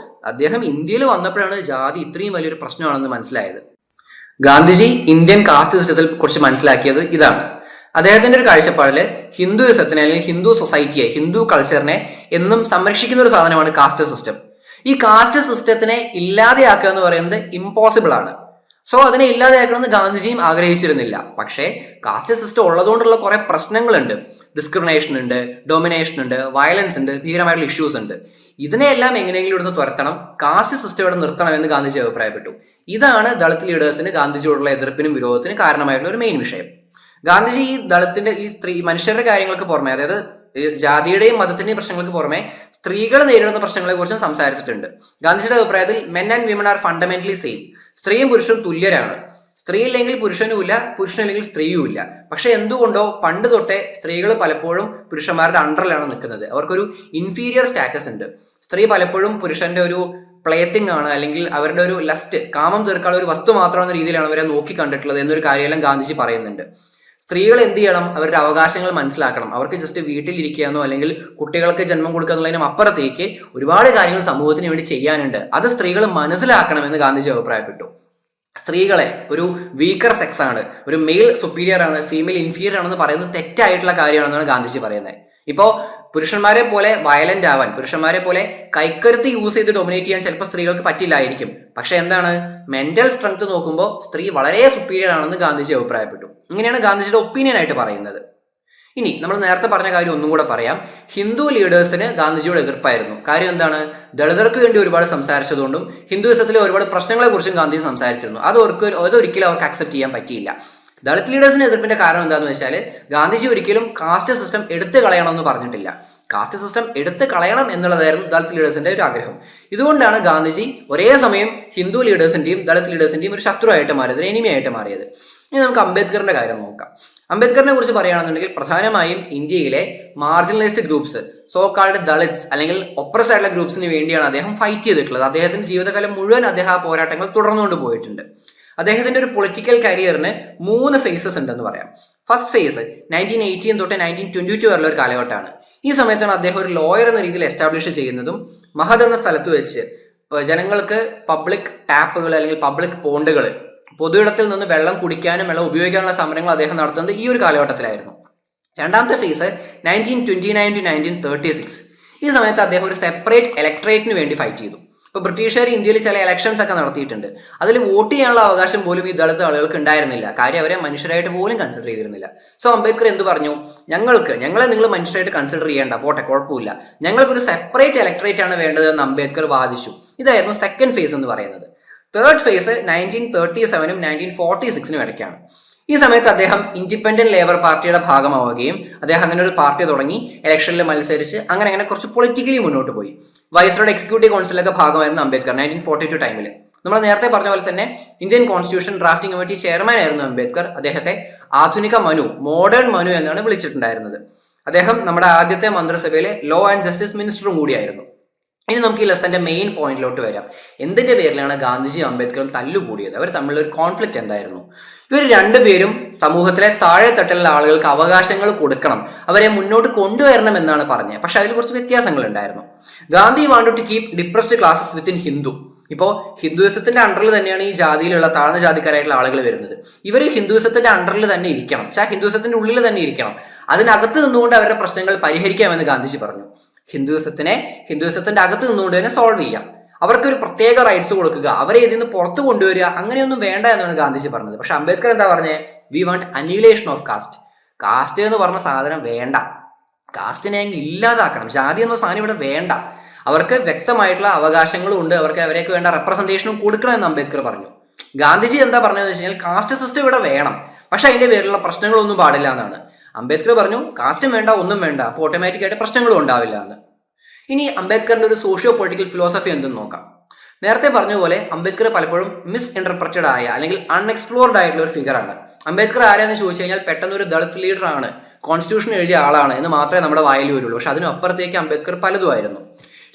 അദ്ദേഹം ഇന്ത്യയിൽ വന്നപ്പോഴാണ് ജാതി ഇത്രയും വലിയൊരു പ്രശ്നമാണെന്ന് മനസ്സിലായത്. ഗാന്ധിജി ഇന്ത്യൻ കാസ്റ്റ് സിസ്റ്റത്തെ കുറിച്ച് മനസ്സിലാക്കിയത് ഇതാണ്. അദ്ദേഹത്തിന്റെ ഒരു കാഴ്ചപ്പാടില് ഹിന്ദുയിസത്തിനെ അല്ലെങ്കിൽ ഹിന്ദു സൊസൈറ്റിയെ, ഹിന്ദു കൾച്ചറിനെ എന്നും സംരക്ഷിക്കുന്ന ഒരു സാധനമാണ് കാസ്റ്റ് സിസ്റ്റം. ഈ കാസ്റ്റ് സിസ്റ്റത്തിനെ ഇല്ലാതെയാക്കുക എന്ന് പറയുന്നത് ഇമ്പോസിബിൾ ആണ്. സോ അതിനെ ഇല്ലാതെയാക്കണമെന്ന് ഗാന്ധിജിയും ആഗ്രഹിച്ചിരുന്നില്ല. പക്ഷേ കാസ്റ്റ് സിസ്റ്റം ഉള്ളതുകൊണ്ടുള്ള കുറെ പ്രശ്നങ്ങളുണ്ട്. ഡിസ്ക്രിമിനേഷൻ ഉണ്ട്, ഡൊമിനേഷൻ ഉണ്ട്, വയലൻസ് ഉണ്ട്, ഭീകരമായിട്ടുള്ള ഇഷ്യൂസ് ഉണ്ട്. ഇതിനെയെല്ലാം എങ്ങനെയെങ്കിലും ഇവിടുന്ന് തുരത്തണം, കാസ്റ്റ് സിസ്റ്റം ഇവിടെ നിർത്തണമെന്ന് ഗാന്ധിജി അഭിപ്രായപ്പെട്ടു. ഇതാണ് ദളിത് ലീഡേഴ്സിന് ഗാന്ധിജിയോടുള്ള എതിർപ്പിനും വിരോധത്തിനും കാരണമായിട്ടുള്ള ഒരു മെയിൻ വിഷയം. ഗാന്ധിജി ഈ ദളിത്തിന്റെ ഈ മനുഷ്യരുടെ കാര്യങ്ങൾക്ക് പുറമെ, അതായത് ജാതിയുടെയും മതത്തിന്റെയും പ്രശ്നങ്ങൾക്ക് പുറമെ സ്ത്രീകൾ നേരിടുന്ന പ്രശ്നങ്ങളെ കുറിച്ചും സംസാരിച്ചിട്ടുണ്ട്. ഗാന്ധിജിയുടെ അഭിപ്രായത്തിൽ men and women are fundamentally same. സ്ത്രീയും പുരുഷനും തുല്യരാണ്. സ്ത്രീ ഇല്ലെങ്കിൽ പുരുഷനുമില്ല, പുരുഷനില്ലെങ്കിൽ സ്ത്രീയുമില്ല. പക്ഷെ എന്തുകൊണ്ടോ പണ്ട് തൊട്ടേ സ്ത്രീകൾ പലപ്പോഴും പുരുഷന്മാരുടെ അണ്ടറിലാണ് നിൽക്കുന്നത്. അവർക്കൊരു ഇൻഫീരിയർ സ്റ്റാറ്റസ് ഉണ്ട്. സ്ത്രീ പലപ്പോഴും പുരുഷന്റെ ഒരു പ്ലേത്തിങ് ആണ്, അല്ലെങ്കിൽ അവരുടെ ഒരു ലസ്റ്റ്, കാമം തീർക്കാനുള്ള ഒരു വസ്തു മാത്രമെന്ന രീതിയിലാണ് അവരെ നോക്കി കണ്ടിട്ടുള്ളത് എന്നൊരു കാര്യമെല്ലാം ഗാന്ധിജി പറയുന്നുണ്ട്. സ്ത്രീകൾ എന്ത് ചെയ്യണം? അവരുടെ അവകാശങ്ങൾ മനസ്സിലാക്കണം. അവർക്ക് ജസ്റ്റ് വീട്ടിലിരിക്കുകയെന്നോ അല്ലെങ്കിൽ കുട്ടികൾക്ക് ജന്മം കൊടുക്കുക എന്നുള്ളതിനും അപ്പുറത്തേക്ക് ഒരുപാട് കാര്യങ്ങൾ സമൂഹത്തിന് വേണ്ടി ചെയ്യാനുണ്ട്. അത് സ്ത്രീകൾ മനസ്സിലാക്കണമെന്ന് ഗാന്ധിജി അഭിപ്രായപ്പെട്ടു. സ്ത്രീകളെ ഒരു വീക്കർ സെക്സ് ആണ്, ഒരു മെയിൽ സുപ്പീരിയർ ആണ്, ഫീമെയിൽ ഇൻഫീരിയർ ആണെന്ന് പറയുന്നത് തെറ്റായിട്ടുള്ള കാര്യമാണെന്നാണ് ഗാന്ധിജി പറയുന്നത്. ഇപ്പോൾ പുരുഷന്മാരെ പോലെ വയലന്റ് ആവാൻ, പുരുഷന്മാരെ പോലെ കൈക്കരുത്ത് യൂസ് ചെയ്ത് ഡൊമിനേറ്റ് ചെയ്യാൻ ചിലപ്പോൾ സ്ത്രീകൾക്ക് പറ്റില്ലായിരിക്കും. പക്ഷെ എന്താണ്, മെന്റൽ സ്ട്രെങ്ത് നോക്കുമ്പോൾ സ്ത്രീ വളരെ സുപ്പീരിയർ ആണെന്ന് ഗാന്ധിജി അഭിപ്രായപ്പെട്ടു. ഇങ്ങനെയാണ് ഗാന്ധിജിയുടെ ഒപ്പീനിയൻ ആയിട്ട് പറയുന്നത്. ഇനി നമ്മൾ നേരത്തെ പറഞ്ഞ കാര്യം ഒന്നും കൂടെ പറയാം. ഹിന്ദു ലീഡേഴ്സിന് ഗാന്ധിജിയോട് എതിർപ്പായിരുന്നു. കാര്യം എന്താണ്? ദളിതർക്ക് വേണ്ടി ഒരുപാട് സംസാരിച്ചതുകൊണ്ടും ഹിന്ദുയിസത്തിലെ ഒരുപാട് പ്രശ്നങ്ങളെ കുറിച്ചും ഗാന്ധിജി സംസാരിച്ചിരുന്നു. അതൊരിക്കലും അവർക്ക് അക്സെപ്റ്റ് ചെയ്യാൻ പറ്റിയില്ല. ദളിത് ലീഡേഴ്സിന് എതിർപ്പിന്റെ കാരണം എന്താണെന്ന് വെച്ചാൽ, ഗാന്ധിജി ഒരിക്കലും കാസ്റ്റ് സിസ്റ്റം എടുത്തു കളയണമെന്ന് പറഞ്ഞിട്ടില്ല. കാസ്റ്റ് സിസ്റ്റം എടുത്തു കളയണം എന്നുള്ളതായിരുന്നു ദളിത് ലീഡേഴ്സിന്റെ ഒരു ആഗ്രഹം. ഇതുകൊണ്ടാണ് ഗാന്ധിജി ഒരേ സമയം ഹിന്ദു ലീഡേഴ്സിന്റെയും ദളിത് ലീഡേഴ്സിന്റെയും ഒരു ശത്രുവായിട്ട് മാറിയത്, ഒരു എനിമിയായിട്ട് മാറിയത്. ഇനി നമുക്ക് അംബേദ്കറിന്റെ കാര്യം നോക്കാം. അംബേദ്കറിനെ കുറിച്ച് പറയുകയാണെന്നുണ്ടെങ്കിൽ പ്രധാനമായും ഇന്ത്യയിലെ marginalised groups, so called Dalits അല്ലെങ്കിൽ ഒപ്രസ് ആയിട്ടുള്ള ഗ്രൂപ്പ്സിന് വേണ്ടിയാണ് അദ്ദേഹം ഫൈറ്റ് ചെയ്തിട്ടുള്ളത്. അദ്ദേഹത്തിന്റെ ജീവിതകാലം മുഴുവൻ അദ്ദേഹം ആ പോരാട്ടങ്ങൾ തുടർന്നുകൊണ്ട് പോയിട്ടുണ്ട്. അദ്ദേഹത്തിന്റെ ഒരു പൊളിറ്റിക്കൽ കരിയറിന് 3 ഫേസസ് ഉണ്ടെന്ന് പറയാം. ഫസ്റ്റ് ഫേസ് 1918 തൊട്ട് 1922 വരെയുള്ള ഒരു കാലഘട്ടമാണ്. ഈ സമയത്താണ് അദ്ദേഹം ഒരു ലോയർ എന്ന രീതിയിൽ എസ്റ്റാബ്ലിഷ് ചെയ്യുന്നതും മഹദ് എന്ന സ്ഥലത്ത് വെച്ച് ജനങ്ങൾക്ക് പബ്ലിക് ടാപ്പുകൾ അല്ലെങ്കിൽ പബ്ലിക് പോണ്ടുകൾ, പൊതുയിടത്തിൽ നിന്ന് വെള്ളം കുടിക്കാനും വെള്ളം ഉപയോഗിക്കാനുള്ള സമരങ്ങൾ അദ്ദേഹം നടത്തുന്നത് ഈ ഒരു കാലഘട്ടത്തിലായിരുന്നു. രണ്ടാമത്തെ ഫേസ് 1929 to 1936. ഈ സമയത്ത് അദ്ദേഹം ഒരു സെപ്പറേറ്റ് ഇലക്ട്രേറ്റിന് വേണ്ടി ഫൈറ്റ് ചെയ്തു. ഇപ്പോൾ ബ്രിട്ടീഷുകാർ ഇന്ത്യയിൽ ചില ഇലക്ഷൻസ് ഒക്കെ നടത്തിയിട്ടുണ്ട്. അതിൽ വോട്ട് ചെയ്യാനുള്ള അവകാശം പോലും ഈ ദളിത് ആളുകൾക്ക് ഉണ്ടായിരുന്നില്ല. കാര്യം അവരെ മനുഷ്യരായിട്ട് പോലും കൺസിഡർ ചെയ്തിരുന്നില്ല. സോ അംബേദ്കർ എന്ത് പറഞ്ഞു? ഞങ്ങളെ നിങ്ങൾ മനുഷ്യരായിട്ട് കൺസിഡർ ചെയ്യേണ്ട, പോട്ടെ, കുഴപ്പമില്ല, ഞങ്ങൾക്കൊരു സെപ്പറേറ്റ് ഇലക്ട്രേറ്റ് ആണ് വേണ്ടതെന്ന് അംബേദ്കർ വാദിച്ചു. ഇതായിരുന്നു സെക്കൻഡ് ഫേസ് എന്ന് പറയുന്നത്. തേർഡ് ഫേസ് 1937 1946 ഇടയ്ക്കാണ്. ഈ സമയത്ത് അദ്ദേഹം ഇൻഡിപെൻഡന്റ് ലേബർ പാർട്ടിയുടെ ഭാഗമാവുകയും അദ്ദേഹം അങ്ങനെ ഒരു പാർട്ടി തുടങ്ങി ഇലക്ഷനിൽ മത്സരിച്ച് അങ്ങനെ കുറച്ച് പൊളിറ്റിക്കലി മുന്നോട്ട് പോയി. വൈസ്രോയുടെ എക്സിക്യൂട്ടീവ് കൗൺസിലൊക്കെ ഭാഗമായിരുന്നു അംബേദ്കർ 1942 ടൈമിൽ. നമ്മൾ നേരത്തെ പറഞ്ഞ പോലെ തന്നെ Indian constitution drafting committee chairman ആയിരുന്നു അംബേദ്കർ. അദ്ദേഹത്തെ ആധുനിക മനു, മോഡേൺ മനു എന്നാണ് വിളിച്ചിട്ടുണ്ടായിരുന്നത്. അദ്ദേഹം നമ്മുടെ ആദ്യത്തെ മന്ത്രിസഭയിലെ ലോ ആൻഡ് ജസ്റ്റിസ് മിനിസ്റ്ററും കൂടിയായിരുന്നു. ഇനി നമുക്ക് ഈ ലെസന്റെ മെയിൻ പോയിന്റിലോട്ട് വരാം. എന്തിന്റെ പേരിലാണ് ഗാന്ധിജിയും അംബേദ്കറും തല്ലുകൂടിയത്? അവർ തമ്മിലുള്ള ഒരു കോൺഫ്ലിക്റ്റ് എന്തായിരുന്നു? ഇവർ രണ്ടുപേരും സമൂഹത്തിലെ താഴെ തട്ടിലുള്ള ആളുകൾക്ക് അവകാശങ്ങൾ കൊടുക്കണം, അവരെ മുന്നോട്ട് കൊണ്ടുവരണം എന്നാണ് പറഞ്ഞത്. പക്ഷെ അതിൽ കുറച്ച് വ്യത്യാസങ്ങൾ ഉണ്ടായിരുന്നു. Gandhi wanted to keep depressed classes within Hindu. ഇപ്പോൾ ഹിന്ദുയിസത്തിന്റെ അണ്ടറിൽ തന്നെയാണ് ഈ ജാതിയിലുള്ള താഴ്ന്ന ജാതിക്കാരായിട്ടുള്ള ആളുകൾ വരുന്നത്. ഇവർ ഹിന്ദുയിസത്തിന്റെ അണ്ടറിൽ തന്നെ ഇരിക്കണം, ഹിന്ദുയിസത്തിന്റെ ഉള്ളിൽ തന്നെ ഇരിക്കണം. അതിനകത്ത് നിന്നുകൊണ്ട് അവരുടെ പ്രശ്നങ്ങൾ പരിഹരിക്കാമെന്ന് ഗാന്ധിജി പറഞ്ഞു. ഹിന്ദുയിസത്തിന്റെ അകത്ത് നിന്നുകൊണ്ട് തന്നെ സോൾവ് ചെയ്യാം. അവർക്കൊരു പ്രത്യേക റൈറ്റ്സ് കൊടുക്കുക, അവരെ ഇതിൽ നിന്ന് പുറത്തു കൊണ്ടുവരിക, അങ്ങനെയൊന്നും വേണ്ട എന്നാണ് ഗാന്ധിജി പറഞ്ഞത്. പക്ഷെ അംബേദ്കർ എന്താ പറഞ്ഞത്? We want annihilation of caste. Caste എന്ന് പറഞ്ഞ സാധനം വേണ്ട, കാസ്റ്റിനെ ഇല്ലാതാക്കണം, ജാതി എന്ന സാധനം ഇവിടെ വേണ്ട. അവർക്ക് വ്യക്തമായിട്ടുള്ള അവകാശങ്ങളും ഉണ്ട്, അവരേക്ക് വേണ്ട റെപ്രസെന്റേഷനും കൊടുക്കണം എന്ന് അംബേദ്കർ പറഞ്ഞു. ഗാന്ധിജി എന്താ പറഞ്ഞതെന്ന് വെച്ച് കഴിഞ്ഞാൽ കാസ്റ്റ് സിസ്റ്റം ഇവിടെ വേണം, പക്ഷെ അതിന്റെ പേരിലുള്ള പ്രശ്നങ്ങളൊന്നും പാടില്ല എന്നാണ്. അംബേദ്കർ പറഞ്ഞു കാസ്റ്റും വേണ്ട, ഒന്നും വേണ്ട, അപ്പോൾ ഓട്ടോമാറ്റിക് ആയിട്ട് പ്രശ്നങ്ങളും ഉണ്ടാവില്ല എന്ന്. ഇനി അംബേദ്കറിന്റെ ഒരു സോഷ്യോ പൊളിറ്റിക്കൽ ഫിലോസഫി എന്തെന്ന് നോക്കാം. നേരത്തെ പറഞ്ഞ പോലെ അംബേദ്കർ പലപ്പോഴും മിസ് ഇന്റർപ്രറ്റഡ് ആയ അല്ലെങ്കിൽ അൺഎക്സ്പ്ലോർഡ് ആയിട്ടുള്ള ഒരു ഫിഗറാണ്. അംബേദ്കർ ആരാന്ന് ചോദിച്ചു കഴിഞ്ഞാൽ പെട്ടെന്ന് ഒരു ദളിത് ലീഡർ ആണ്, കോൺസ്റ്റിറ്റ്യൂഷൻ എഴുതിയ ആളാണ് എന്ന് മാത്രമേ നമ്മുടെ വായിൽ വരുള്ളൂ. പക്ഷെ അതിനപ്പുറത്തേക്ക് അംബേദ്കർ പലതുമായിരുന്നു.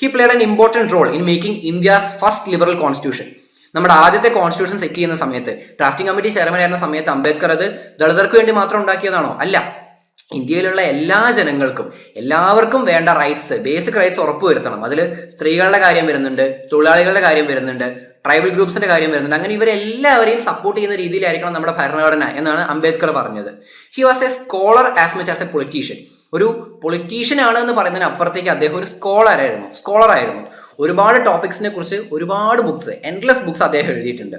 He played an important role in making India's first liberal constitution. നമ്മുടെ ആദ്യത്തെ കോൺസ്റ്റിറ്റ്യൂഷൻ സെറ്റ് ചെയ്യുന്ന സമയത്ത്, ഡ്രാഫ്റ്റിംഗ് കമ്മിറ്റി ചെയർമാൻ ആയിരുന്ന സമയത്ത് അംബേദ്കർ അത് ദളിതർക്ക് വേണ്ടി മാത്രം ഉണ്ടാക്കിയതാണോ? അല്ല. ഇന്ത്യയിലുള്ള എല്ലാ ജനങ്ങൾക്കും എല്ലാവർക്കും വേണ്ട റൈറ്റ്സ്, ബേസിക് റൈറ്റ്സ് ഉറപ്പുവരുത്തണം. അതിൽ സ്ത്രീകളുടെ കാര്യം വരുന്നുണ്ട്, തൊഴിലാളികളുടെ കാര്യം വരുന്നുണ്ട്, ട്രൈബൽ ഗ്രൂപ്പ്സിന്റെ കാര്യം വരുന്നുണ്ട്. അങ്ങനെ ഇവരെല്ലാവരെയും സപ്പോർട്ട് ചെയ്യുന്ന രീതിയിലായിരിക്കണം നമ്മുടെ ഭരണഘടന എന്നാണ് അംബേദ്കർ പറഞ്ഞത്. He was A scholar as much as A politician. ഒരു പൊളിറ്റീഷ്യൻ ആണ് എന്ന് പറയുന്നതിന് അപ്പുറത്തേക്ക് അദ്ദേഹം ഒരു സ്കോളർ ആയിരുന്നു. ഒരുപാട് ടോപ്പിക്സിനെ കുറിച്ച് ഒരുപാട് ബുക്സ്, എൻഡ്ലെസ് ബുക്സ് അദ്ദേഹം എഴുതിയിട്ടുണ്ട്.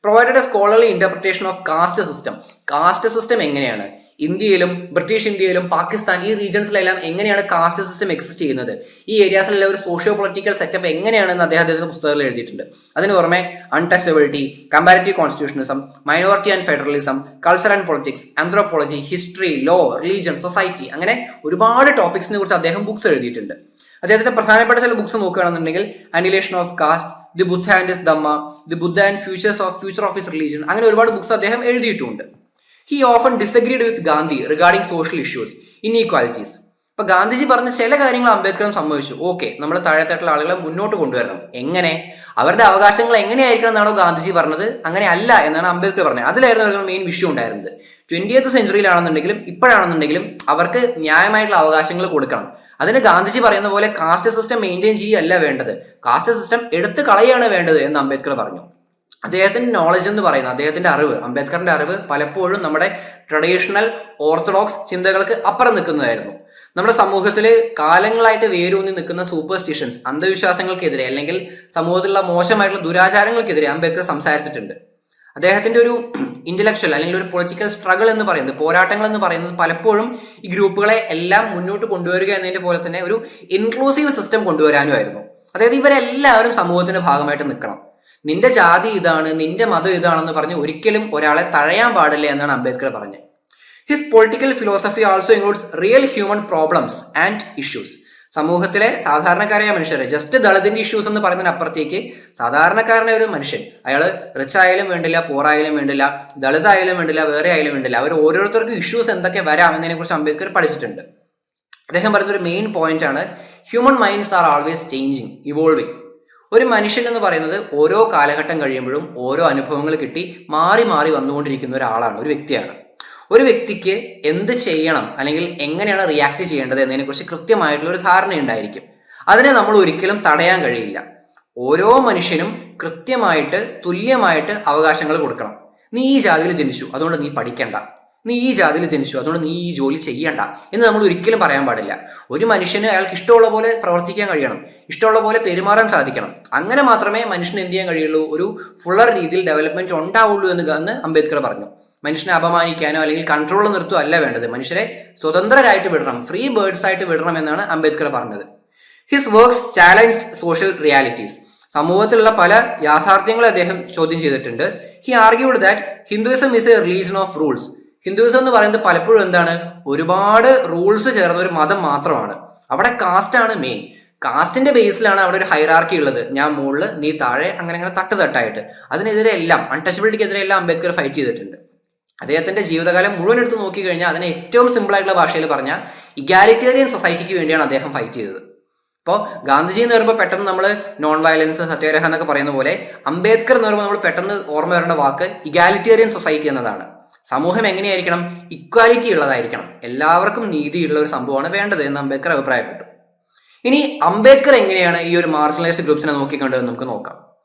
Provided A scholarly interpretation of caste system എങ്ങനെയാണ് ഇന്ത്യയിലും ബ്രിട്ടീഷ് ഇന്ത്യയിലും പാകിസ്ഥാൻ ഈ റീജിയൻസിലെല്ലാം എങ്ങനെയാണ് കാസ്റ്റ് സിസ്റ്റം എക്സിസ്റ്റ് ചെയ്യുന്നത്, ഈ ഏരിയാസിലെല്ലാം ഒരു സോഷ്യോ പൊളിറ്റിക്കൽ സെറ്റപ്പ് എങ്ങനെയാണെന്ന് അദ്ദേഹത്തിന്റെ പുസ്തകത്തിൽ എഴുതിയിട്ടുണ്ട്. അതിന് പുറമെ untouchability, comparative constitutionalism, minority and federalism, culture and politics, anthropology, history, law, religion, society, അങ്ങനെ ഒരുപാട് ടോപ്പിക്സിനെ കുറിച്ച് അദ്ദേഹം ബുക്സ് എഴുതിയിട്ടുണ്ട്. അദ്ദേഹത്തിന്റെ പ്രധാനപ്പെട്ട ചില ബുക്സ് നോക്കുകയാണെന്നുണ്ടെങ്കിൽ annihilation of caste, the Buddha and his Dhamma, the Buddha and future of his religion, അങ്ങനെ ഒരുപാട് ബുക്സ് അദ്ദേഹം എഴുതിയിട്ടുണ്ട്. He often disagreed with Gandhi regarding social issues, inequalities. ഇപ്പൊ ഗാന്ധിജി പറഞ്ഞ ചില കാര്യങ്ങൾ അംബേദ്കറും സമ്മതിച്ചു. ഓക്കെ, നമ്മൾ താഴെത്തട്ടുള്ള ആളുകളെ മുന്നോട്ട് കൊണ്ടുവരണം. എങ്ങനെ? അവരുടെ അവകാശങ്ങൾ എങ്ങനെയായിരിക്കണം എന്നാണോ ഗാന്ധിജി പറഞ്ഞത്, അങ്ങനെ അല്ല എന്നാണ് അംബേദ്കർ പറഞ്ഞത്. അതിലായിരുന്നു അവരുടെ മെയിൻ വിഷയം ഉണ്ടായിരുന്നത്. 20th സെഞ്ചുറിയിലാണെന്നുണ്ടെങ്കിലും ഇപ്പോഴാണെന്നുണ്ടെങ്കിലും അവർക്ക് ന്യായമായിട്ടുള്ള അവകാശങ്ങൾ കൊടുക്കണം. അതിന് ഗാന്ധിജി പറയുന്ന പോലെ കാസ്റ്റ് സിസ്റ്റം മെയിൻറ്റെയിൻ ചെയ്യുകയല്ല വേണ്ടത്, കാസ്റ്റ് സിസ്റ്റം എടുത്തു കളയാണ് വേണ്ടത് എന്ന് അംബേദ്കർ പറഞ്ഞു. അദ്ദേഹത്തിന്റെ നോളജ് എന്ന് പറയുന്നത്, അദ്ദേഹത്തിന്റെ അറിവ്, അംബേദ്കറിന്റെ അറിവ് പലപ്പോഴും നമ്മുടെ ട്രഡീഷണൽ ഓർത്തഡോക്സ് ചിന്തകൾക്ക് അപ്പുറം നിൽക്കുന്നതായിരുന്നു. നമ്മുടെ സമൂഹത്തിൽ കാലങ്ങളായിട്ട് വേരൂന്നി നിൽക്കുന്ന സൂപ്പർസ്റ്റിഷൻസ്, അന്ധവിശ്വാസങ്ങൾക്കെതിരെ അല്ലെങ്കിൽ സമൂഹത്തിലുള്ള മോശമായിട്ടുള്ള ദുരാചാരങ്ങൾക്കെതിരെ അംബേദ്കർ സംസാരിച്ചിട്ടുണ്ട്. അദ്ദേഹത്തിന്റെ ഒരു ഇന്റലക്ച്വൽ അല്ലെങ്കിൽ ഒരു പൊളിറ്റിക്കൽ സ്ട്രഗിൾ എന്ന് പറയുന്നത്, പോരാട്ടങ്ങൾ എന്ന് പറയുന്നത് പലപ്പോഴും ഈ ഗ്രൂപ്പുകളെ എല്ലാം മുന്നോട്ട് കൊണ്ടുവരിക എന്നതിന്റെ പോലെ തന്നെ ഒരു ഇൻക്ലൂസീവ് സിസ്റ്റം കൊണ്ടുവരാനുമായിരുന്നു. അതായത് ഇവരെല്ലാവരും സമൂഹത്തിന്റെ ഭാഗമായിട്ട് നിൽക്കണം. നിന്റെ ജാതി ഇതാണ്, നിന്റെ മതം ഇതാണെന്ന് പറഞ്ഞ് ഒരിക്കലും ഒരാളെ തഴയാൻ പാടില്ല എന്നാണ് അംബേദ്കർ പറഞ്ഞത്. His political philosophy also includes real human problems and issues. സമൂഹത്തിലെ സാധാരണക്കാരായ മനുഷ്യരെ, ജസ്റ്റ് ദളിതിന്റെ ഇഷ്യൂസ് എന്ന് പറയുന്നതിനപ്പുറത്തേക്ക് സാധാരണക്കാരനായ ഒരു മനുഷ്യൻ, അയാൾ റിച്ച് ആയാലും വേണ്ടില്ല, പോറായാലും വേണ്ടില്ല, ദളിതായാലും വേണ്ടില്ല, വേറെ ആയാലും വേണ്ടില്ല, അവർ ഓരോരുത്തർക്കും ഇഷ്യൂസ് എന്തൊക്കെ വരാം എന്നതിനെ കുറിച്ച് അംബേദ്കർ പഠിച്ചിട്ടുണ്ട്. അദ്ദേഹം പറയുന്ന ഒരു മെയിൻ പോയിന്റ് ആണ് human minds R always changing, evolving. ഒരു മനുഷ്യൻ എന്ന് പറയുന്നത് ഓരോ കാലഘട്ടം കഴിയുമ്പോഴും ഓരോ അനുഭവങ്ങൾ കിട്ടി മാറി മാറി വന്നുകൊണ്ടിരിക്കുന്ന ഒരാളാണ്, ഒരു വ്യക്തിയാണ്. ഒരു വ്യക്തിക്ക് എന്ത് ചെയ്യണം അല്ലെങ്കിൽ എങ്ങനെയാണ് റിയാക്ട് ചെയ്യേണ്ടത് എന്നതിനെക്കുറിച്ച് കൃത്യമായിട്ടുള്ള ഒരു ധാരണ ഉണ്ടായിരിക്കും. അതിനെ നമ്മൾ ഒരിക്കലും തടയാൻ കഴിയില്ല. ഓരോ മനുഷ്യനും കൃത്യമായിട്ട് തുല്യമായിട്ട് അവകാശങ്ങൾ കൊടുക്കണം. നീ ഈ ജാതിയിൽ ജനിച്ചു, അതുകൊണ്ട് നീ പഠിക്കണ്ട. നീ ഈ ജാതിയിൽ ജനിച്ചു, അതുകൊണ്ട് നീ ഈ ജോലി ചെയ്യണ്ട എന്ന് നമ്മൾ ഒരിക്കലും പറയാൻ പാടില്ല. ഒരു മനുഷ്യന് അയാൾക്ക് ഇഷ്ടമുള്ള പോലെ പ്രവർത്തിക്കാൻ കഴിയണം, ഇഷ്ടമുള്ള പോലെ പെരുമാറാൻ സാധിക്കണം. അങ്ങനെ മാത്രമേ മനുഷ്യന് എന്ത് ചെയ്യാൻ കഴിയുള്ളൂ, ഒരു ഫുള്ളർ രീതിയിൽ ഡെവലപ്മെന്റ് ഉണ്ടാവുള്ളൂ എന്ന് അംബേദ്കർ പറഞ്ഞു. മനുഷ്യനെ അപമാനിക്കാനോ അല്ലെങ്കിൽ കൺട്രോൾ നിർത്തുകയോ അല്ല വേണ്ടത്, മനുഷ്യരെ സ്വതന്ത്രരായിട്ട് വിടണം, ഫ്രീ ബേർഡ്സ് ആയിട്ട് വിടണം എന്നാണ് അംബേദ്കർ പറഞ്ഞത്. His works challenged social realities. സമൂഹത്തിലുള്ള പല യാഥാർത്ഥ്യങ്ങളെ അദ്ദേഹം ചോദ്യം ചെയ്തിട്ടുണ്ട്. He argued that Hinduism is A religion of rules. Hinduism എന്ന് പറയുന്നത് പലപ്പോഴും എന്താണ്, ഒരുപാട് റൂൾസ് ചേർന്ന ഒരു മതം മാത്രമാണ്. അവിടെ കാസ്റ്റ് ആണ് മെയിൻ. കാസ്റ്റിന്റെ ബേസിലാണ് അവിടെ ഒരു ഹൈറാർക്കി ഉള്ളത്. ഞാൻ മുകളിൽ, നീ താഴെ, അങ്ങനെ അങ്ങനെ തട്ടായിട്ട്. അതിനെതിരെ എല്ലാം, അൺടച്ചബിലിറ്റിക്കെതിരെ എല്ലാം അംബേദ്കർ ഫൈറ്റ് ചെയ്തിട്ടുണ്ട്. അദ്ദേഹത്തിന്റെ ജീവിതകാലം മുഴുവൻ എടുത്ത് നോക്കിക്കഴിഞ്ഞാൽ അതിനെ ഏറ്റവും സിമ്പിൾ ആയിട്ടുള്ള ഭാഷയിൽ പറഞ്ഞാൽ ഇഗാലിറ്റേറിയൻ സൊസൈറ്റിക്ക് വേണ്ടിയാണ് അദ്ദേഹം ഫൈറ്റ് ചെയ്തത്. ഇപ്പോൾ ഗാന്ധിജി എന്ന് പറയുമ്പോൾ പെട്ടെന്ന് നമ്മൾ നോൺ വയലൻസ്, സത്യാഗ്രഹം എന്നൊക്കെ പറയുന്ന പോലെ അംബേദ്കർ എന്ന് പറയുമ്പോൾ നമ്മൾ പെട്ടെന്ന് ഓർമ്മ വരേണ്ട വാക്ക് ഇഗാലിറ്റേറിയൻ സൊസൈറ്റി എന്നതാണ്. സമൂഹം എങ്ങനെയായിരിക്കണം, ഇക്വാലിറ്റി ഉള്ളതായിരിക്കണം, എല്ലാവർക്കും നീതിയുള്ള ഒരു സംഭവമാണ് വേണ്ടത് എന്ന് അംബേദ്കർ അഭിപ്രായപ്പെട്ടു. ഇനി അംബേദ്കർ എങ്ങനെയാണ് ഈ ഒരു മാർജിനലൈസ്ഡ് ഗ്രൂപ്പ്സിനെ നോക്കിക്കണ്ടതെന്ന് നമുക്ക് നോക്കാം.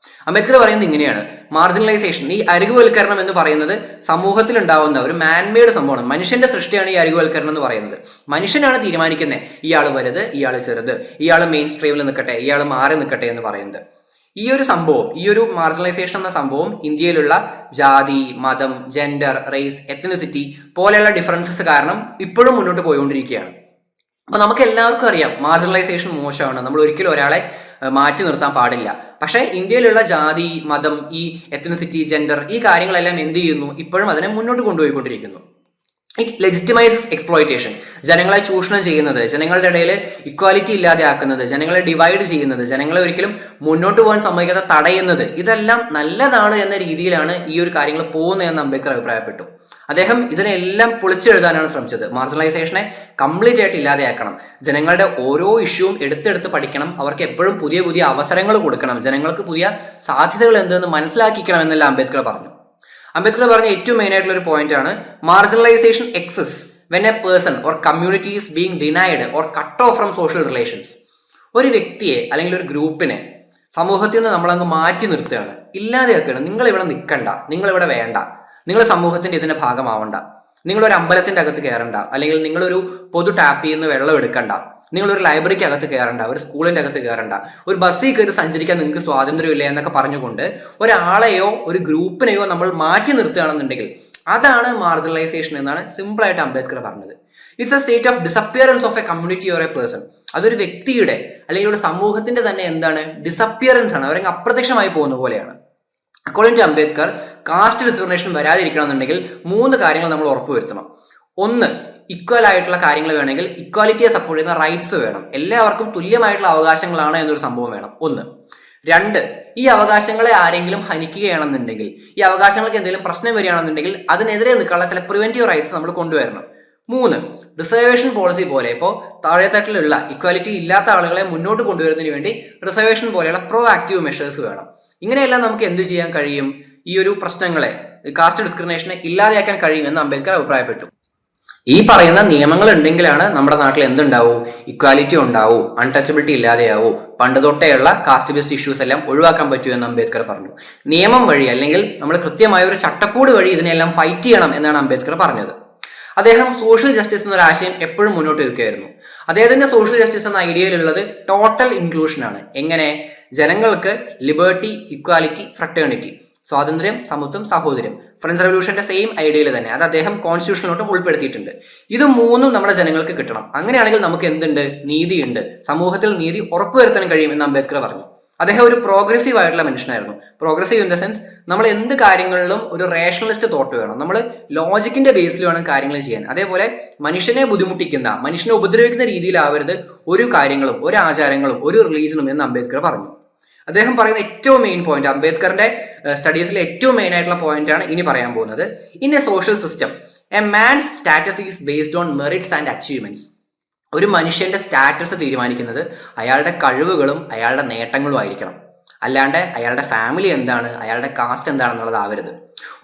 അംബേദ്കർ പറയുന്നത് ഇങ്ങനെയാണ്, മാർജിനലൈസേഷൻ, ഈ അരികുവൽക്കരണം എന്ന് പറയുന്നത് സമൂഹത്തിൽ ഉണ്ടാവുന്ന ഒരു മാൻമെയ്ഡ് സംഭവമാണ്. മനുഷ്യന്റെ സൃഷ്ടിയാണ് ഈ അരികുവൽക്കരണം എന്ന് പറയുന്നത്. മനുഷ്യനാണ് തീരുമാനിക്കുന്നത് ഇയാൾ വലുത്, ഇയാൾ ചെറുത്, ഇയാൾ മെയിൻ സ്ട്രീമിൽ നിൽക്കട്ടെ, ഇയാൾ മാറി നിൽക്കട്ടെ എന്ന് പറയുന്നത്. ഈ ഒരു സംഭവം, ഈ ഒരു മാർജിനലൈസേഷൻ എന്ന സംഭവം ഇന്ത്യയിലുള്ള ജാതി, മതം, ജെൻഡർ, റേസ്, എത്നിസിറ്റി പോലെയുള്ള ഡിഫറൻസസ് കാരണം ഇപ്പോഴും മുന്നോട്ട് പോയിക്കൊണ്ടിരിക്കുകയാണ്. അപ്പൊ നമുക്ക് എല്ലാവർക്കും അറിയാം മാർജിനലൈസേഷൻ മോശമാണ്, നമ്മൾ ഒരിക്കലും ഒരാളെ മാറ്റി നിർത്താൻ പാടില്ല. പക്ഷേ ഇന്ത്യയിലുള്ള ജാതി, മതം, ഈ എത്നിസിറ്റി, ജെൻഡർ, ഈ കാര്യങ്ങളെല്ലാം എന്ത് ചെയ്യുന്നു, ഇപ്പോഴും അതിനെ മുന്നോട്ട് കൊണ്ടുപോയിക്കൊണ്ടിരിക്കുന്നു. It ലെജിറ്റിമൈസസ് exploitation. ജനങ്ങളെ ചൂഷണം ചെയ്യുന്നത്, ജനങ്ങളുടെ ഇടയിൽ ഇക്വാലിറ്റി ഇല്ലാതെ ആക്കുന്നത്, ജനങ്ങളെ ഡിവൈഡ് ചെയ്യുന്നത്, ജനങ്ങളെ ഒരിക്കലും മുന്നോട്ട് പോകാൻ സമ്മതിക്കാതെ തടയുന്നത്, ഇതെല്ലാം നല്ലതാണ് എന്ന രീതിയിലാണ് ഈ ഒരു കാര്യങ്ങൾ പോകുന്നതെന്ന് അംബേദ്കർ അഭിപ്രായപ്പെട്ടു. അദ്ദേഹം ഇതിനെല്ലാം പൊളിച്ചെഴുതാനാണ് ശ്രമിച്ചത്. മാർജിനലൈസേഷനെ കംപ്ലീറ്റ് ആയിട്ട് ഇല്ലാതെയാക്കണം. ജനങ്ങളുടെ ഓരോ ഇഷ്യൂവും എടുത്തെടുത്ത് പഠിക്കണം, അവർക്ക് എപ്പോഴും പുതിയ പുതിയ അവസരങ്ങൾ കൊടുക്കണം, ജനങ്ങൾക്ക് പുതിയ സാധ്യതകൾ എന്തെന്ന് മനസ്സിലാക്കിക്കണം എന്നെല്ലാം അംബേദ്കർ പറഞ്ഞു. അംബേദ്കർ പറഞ്ഞ ഏറ്റവും മെയിൻ ആയിട്ടുള്ള ഒരു പോയിന്റ് ആണ് marginalisation exists when a person or community is being denied or cut off from social relations. ഒരു വ്യക്തിയെ അല്ലെങ്കിൽ ഒരു ഗ്രൂപ്പിനെ സമൂഹത്തിൽ നിന്ന് നമ്മളങ്ങ് മാറ്റി നിർത്തുകയാണ്, ഇല്ലാതെയാക്കുകയാണ്. നിങ്ങളിവിടെ നിൽക്കണ്ട, നിങ്ങളിവിടെ വേണ്ട, നിങ്ങൾ സമൂഹത്തിന്റെ ഇതിന്റെ ഭാഗമാവണ്ട, നിങ്ങളൊരു അമ്പലത്തിന്റെ അകത്ത് കയറണ്ട, അല്ലെങ്കിൽ നിങ്ങളൊരു പൊതു ടാപ്പിൽ നിന്ന് വെള്ളം എടുക്കണ്ട, നിങ്ങളൊരു ലൈബ്രറിക്ക് അകത്ത് കയറണ്ട, ഒരു സ്കൂളിന്റെ അകത്ത് കയറണ്ട, ഒരു ബസ്സിൽ കയറി സഞ്ചരിക്കാൻ നിങ്ങൾക്ക് സ്വാതന്ത്ര്യമില്ല എന്നൊക്കെ പറഞ്ഞുകൊണ്ട് ഒരാളെയോ ഒരു ഗ്രൂപ്പിനെയോ നമ്മൾ മാറ്റി നിർത്തുകയാണെന്നുണ്ടെങ്കിൽ അതാണ് മാർജിനലൈസേഷൻ എന്നാണ് സിമ്പിൾ ആയിട്ട് അംബേദ്കർ പറഞ്ഞത്. It's A state of disappearance of A community or A person. അതൊരു വ്യക്തിയുടെ അല്ലെങ്കിൽ ഒരു സമൂഹത്തിന്റെ തന്നെ എന്താണ്, ഡിസപ്പിയറൻസ് ആണ്, അവരങ്ങ് അപ്രത്യക്ഷമായി പോകുന്ന പോലെയാണ്. According to Ambedkar, caste discrimination വരാതിരിക്കണം എന്നുണ്ടെങ്കിൽ 3 കാര്യങ്ങൾ നമ്മൾ ഉറപ്പുവരുത്തണം. 1, ഇക്വൽ ആയിട്ടുള്ള കാര്യങ്ങൾ വേണമെങ്കിൽ ഇക്വാലിറ്റിയെ സപ്പോർട്ട് ചെയ്യുന്ന റൈറ്റ്സ് വേണം. എല്ലാവർക്കും തുല്യമായിട്ടുള്ള അവകാശങ്ങളാണ് എന്നൊരു സംഭവം വേണം. 1. 2, ഈ അവകാശങ്ങളെ ആരെങ്കിലും ഹനിക്കുകയാണെന്നുണ്ടെങ്കിൽ, ഈ അവകാശങ്ങൾക്ക് എന്തെങ്കിലും പ്രശ്നം വരികയാണെന്നുണ്ടെങ്കിൽ അതിനെതിരെ നിൽക്കാനുള്ള ചില പ്രിവെന്റീവ് റൈറ്റ്സ് നമ്മൾ കൊണ്ടുവരണം. 3, റിസർവേഷൻ പോളിസി പോലെ ഇപ്പോൾ താഴെത്തട്ടിലുള്ള ഇക്വാലിറ്റി ഇല്ലാത്ത ആളുകളെ മുന്നോട്ട് കൊണ്ടുവരുന്നതിന് വേണ്ടി റിസർവേഷൻ പോലെയുള്ള പ്രോ ആക്റ്റീവ് മെഷേഴ്സ് വേണം. ഇങ്ങനെയെല്ലാം നമുക്ക് എന്ത് ചെയ്യാൻ കഴിയും, ഈ ഒരു പ്രശ്നങ്ങളെ, കാസ്റ്റ് ഡിസ്ക്രിമിനേഷനെ ഇല്ലാതെയാക്കാൻ കഴിയും എന്ന് അംബേദ്കർ അഭിപ്രായപ്പെട്ടു. ഈ പറയുന്ന നിയമങ്ങൾ ഉണ്ടെങ്കിലാണ് നമ്മുടെ നാട്ടിൽ എന്തുണ്ടാവൂ, ഇക്വാലിറ്റി ഉണ്ടാവൂ, അൺടച്ചബിലിറ്റി ഇല്ലാതെയാവൂ, പണ്ട് തൊട്ടേയുള്ള കാസ്റ്റ് ബേസ്ഡ് ഇഷ്യൂസ് എല്ലാം ഒഴിവാക്കാൻ പറ്റൂ എന്ന് അംബേദ്കർ പറഞ്ഞു. നിയമം വഴി അല്ലെങ്കിൽ നമ്മൾ കൃത്യമായ ഒരു ചട്ടക്കൂട് വഴി ഇതിനെല്ലാം ഫൈറ്റ് ചെയ്യണം എന്നാണ് അംബേദ്കർ പറഞ്ഞത്. അദ്ദേഹം സോഷ്യൽ ജസ്റ്റിസ് എന്നൊരു ആശയം എപ്പോഴും മുന്നോട്ട് വെക്കുകയായിരുന്നു. അദ്ദേഹത്തിന്റെ സോഷ്യൽ ജസ്റ്റിസ് എന്ന ഐഡിയയിലുള്ളത് ടോട്ടൽ ഇൻക്ലൂഷൻ ആണ്. എങ്ങനെ? ജനങ്ങൾക്ക് ലിബർട്ടി, ഇക്വാലിറ്റി, ഫ്രട്ടേണിറ്റി, സ്വാതന്ത്ര്യം, സമത്വം, സാഹോദര്യം. ഫ്രഞ്ച് റവല്യൂഷന്റെ സെയിം ഐഡിയയിൽ തന്നെ അത് അദ്ദേഹം കോൺസ്റ്റിറ്റ്യൂഷനിലോട്ട് ഉൾപ്പെടുത്തിയിട്ടുണ്ട്. ഇത് 3ഉം നമ്മുടെ ജനങ്ങൾക്ക് കിട്ടണം. അങ്ങനെയാണെങ്കിൽ നമുക്ക് എന്തുണ്ട്, നീതിയുണ്ട്, സമൂഹത്തിൽ നീതി ഉറപ്പുവരുത്താൻ കഴിയും എന്ന് അംബേദ്കർ പറഞ്ഞു. അദ്ദേഹം ഒരു പ്രോഗ്രസീവ് ആയിട്ടുള്ള മനുഷ്യനായിരുന്നു. പ്രോഗ്രസീവ് ഇൻ ദ സെൻസ്, നമ്മൾ എന്ത് കാര്യങ്ങളിലും ഒരു റേഷണലിസ്റ്റ് തോട്ട് വേണം, നമ്മൾ ലോജിക്കിന്റെ ബേസിൽ വേണം കാര്യങ്ങൾ ചെയ്യാൻ. അതേപോലെ മനുഷ്യനെ ബുദ്ധിമുട്ടിക്കുന്ന, മനുഷ്യനെ ഉപദ്രവിക്കുന്ന രീതിയിലാവരുത് ഒരു കാര്യങ്ങളും, ഒരു ആചാരങ്ങളും, ഒരു റിലീജനും എന്ന് അംബേദ്കർ പറഞ്ഞു. അദ്ദേഹം പറയുന്ന ഏറ്റവും മെയിൻ പോയിന്റ്, അംബേദ്കറിന്റെ സ്റ്റഡീസിലെ ഏറ്റവും മെയിൻ ആയിട്ടുള്ള പോയിന്റ് ആണ് ഇനി പറയാൻ പോകുന്നത്. In A social system A man's status is based on merits and achievements. ഒരു മനുഷ്യന്റെ സ്റ്റാറ്റസ് തീരുമാനിക്കുന്നത് അയാളുടെ കഴിവുകളും അയാളുടെ നേട്ടങ്ങളും ആയിരിക്കണം. അല്ലാണ്ട് അയാളുടെ ഫാമിലി എന്താണ്, അയാളുടെ കാസ്റ്റ് എന്താണെന്നുള്ളത് ആവരുത്.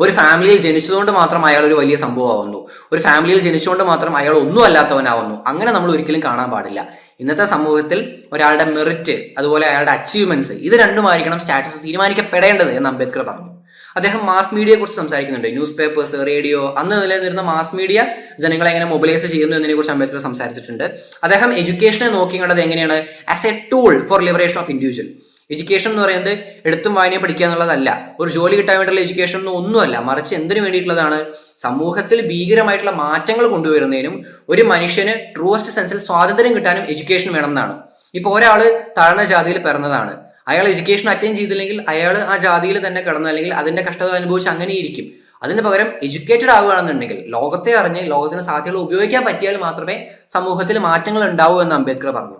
ഒരു ഫാമിലിയിൽ ജനിച്ചതുകൊണ്ട് മാത്രം അയാൾ ഒരു വലിയ സംഭവമാവുന്നു, ഒരു ഫാമിലിയിൽ ജനിച്ചുകൊണ്ട് മാത്രം അയാൾ ഒന്നും അല്ലാത്തവനാവുന്നു, അങ്ങനെ നമ്മൾ ഒരിക്കലും കാണാൻ പാടില്ല. ഇന്നത്തെ സമൂഹത്തിൽ ഒരാളുടെ മെറിറ്റ്, അതുപോലെ അയാളുടെ അച്ചീവ്മെന്റ്സ്, ഇത് രണ്ടുമായിരിക്കണം സ്റ്റാറ്റസ് തീരുമാനിക്കപ്പെടേണ്ടത് എന്ന് അംബേദ്കർ പറഞ്ഞു. അദ്ദേഹം മാസ് മീഡിയയെ കുറിച്ച് സംസാരിക്കുന്നുണ്ട്. ന്യൂസ് പേപ്പേഴ്സ്, റേഡിയോ, അന്ന് നിലനിന്നിരുന്ന മാസ് മീഡിയ ജനങ്ങളെ എങ്ങനെ മൊബിലൈസ് ചെയ്യുന്നു എന്നതിനെ കുറിച്ച് അംബേദ്കർ സംസാരിച്ചിട്ടുണ്ട്. അദ്ദേഹം എഡ്യൂക്കേഷനെ നോക്കി കണ്ടത് എങ്ങനെയാണ്, as A tool for Liberation of individual. Education എന്ന് പറയുന്നത് എടുത്തും വായനയും പഠിക്കുക എന്നുള്ളതല്ല, ഒരു ജോലി കിട്ടാൻ വേണ്ടിയുള്ള എഡ്യൂക്കേഷൻ ഒന്നുമല്ല, മറിച്ച് എന്തിനു വേണ്ടിയിട്ടുള്ളതാണ്, സമൂഹത്തിൽ ഭീകരമായിട്ടുള്ള മാറ്റങ്ങൾ കൊണ്ടുവരുന്നതിനും ഒരു മനുഷ്യന് ട്രൂവസ്റ്റ് സെൻസിൽ സ്വാതന്ത്ര്യം കിട്ടാനും എഡ്യൂക്കേഷൻ വേണം എന്നാണ്. ഇപ്പോൾ ഒരാൾ താഴ്ന്ന ജാതിയിൽ പിറന്നതാണ്, അയാൾ എഡ്യൂക്കേഷൻ അറ്റൈൻ ചെയ്തില്ലെങ്കിൽ അയാൾ ആ ജാതിയിൽ തന്നെ കിടന്നു, അല്ലെങ്കിൽ അതിന്റെ കഷ്ടത അനുഭവിച്ച് അങ്ങനെ ഇരിക്കും. അതിന് പകരം എഡ്യൂക്കേറ്റഡ് ആവുകയാണെന്നുണ്ടെങ്കിൽ, ലോകത്തെ അറിഞ്ഞ് ലോകത്തിന് സാധ്യതകൾ ഉപയോഗിക്കാൻ പറ്റിയാൽ മാത്രമേ സമൂഹത്തിൽ മാറ്റങ്ങൾ ഉണ്ടാവൂ എന്ന് അംബേദ്കർ പറഞ്ഞു.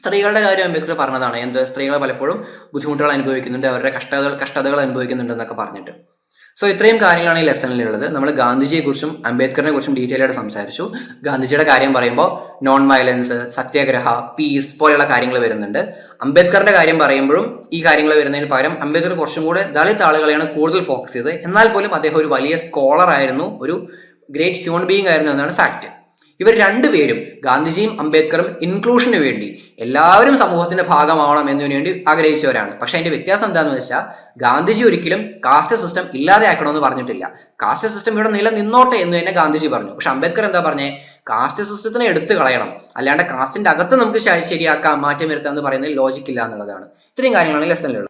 സ്ത്രീകളുടെ കാര്യം അംബേദ്കർ പറഞ്ഞതാണ്. സ്ത്രീകൾ പലപ്പോഴും ബുദ്ധിമുട്ടുകൾ അനുഭവിക്കുന്നുണ്ട്, അവരുടെ കഷ്ടതകൾ അനുഭവിക്കുന്നുണ്ട് എന്നൊക്കെ പറഞ്ഞിട്ട്. സോ ഇത്രയും കാര്യങ്ങളാണ് ഈ ലെസണിലുള്ളത്. നമ്മൾ ഗാന്ധിജിയെക്കുറിച്ചും അംബേദ്കറിനെ കുറിച്ചും ഡീറ്റെയിൽ ആയിട്ട് സംസാരിച്ചു. ഗാന്ധിജിയുടെ കാര്യം പറയുമ്പോൾ നോൺ വയലൻസ്, സത്യാഗ്രഹ, പീസ് പോലെയുള്ള കാര്യങ്ങൾ വരുന്നുണ്ട്. അംബേദ്കറിന്റെ കാര്യം പറയുമ്പോഴും ഈ കാര്യങ്ങൾ വരുന്നതിന് പകരം അംബേദ്കർ കുറച്ചും കൂടെ ദളിത് ആളുകളെയാണ് കൂടുതൽ ഫോക്കസ് ചെയ്തത്. എന്നാൽ പോലും അദ്ദേഹം ഒരു വലിയ സ്കോളർ ആയിരുന്നു, ഒരു ഗ്രേറ്റ് ഹ്യൂമൻ ബീയിങ് ആയിരുന്നു എന്നാണ് ഫാക്ട്. ഇവർ രണ്ടുപേരും, ഗാന്ധിജിയും അംബേദ്കറും, ഇൻക്ലൂഷന് വേണ്ടി, എല്ലാവരും സമൂഹത്തിന്റെ ഭാഗമാവണം എന്നതിനു വേണ്ടി ആഗ്രഹിച്ചവരാണ്. പക്ഷെ അതിന്റെ വ്യത്യാസം എന്താണെന്ന് വെച്ചാൽ, ഗാന്ധിജി ഒരിക്കലും കാസ്റ്റ് സിസ്റ്റം ഇല്ലാതെയാക്കണമെന്ന് പറഞ്ഞിട്ടില്ല. കാസ്റ്റ് സിസ്റ്റം ഇവിടെ നിലനിന്നോട്ടെ എന്ന് തന്നെ ഗാന്ധിജി പറഞ്ഞു. പക്ഷെ അംബേദ്കർ എന്താ പറഞ്ഞേ, കാസ്റ്റ് സിസ്റ്റത്തിനെ എടുത്തു കളയണം, അല്ലാണ്ട് കാസ്റ്റിന്റെ അകത്ത് നമുക്ക് ശരിയാക്കാം, മാറ്റം വരുത്താം എന്ന് പറയുന്നതിൽ ലോജിക്കില്ല എന്നുള്ളതാണ്. ഇത്രയും കാര്യങ്ങളാണ് ലെസണിലുള്ളത്.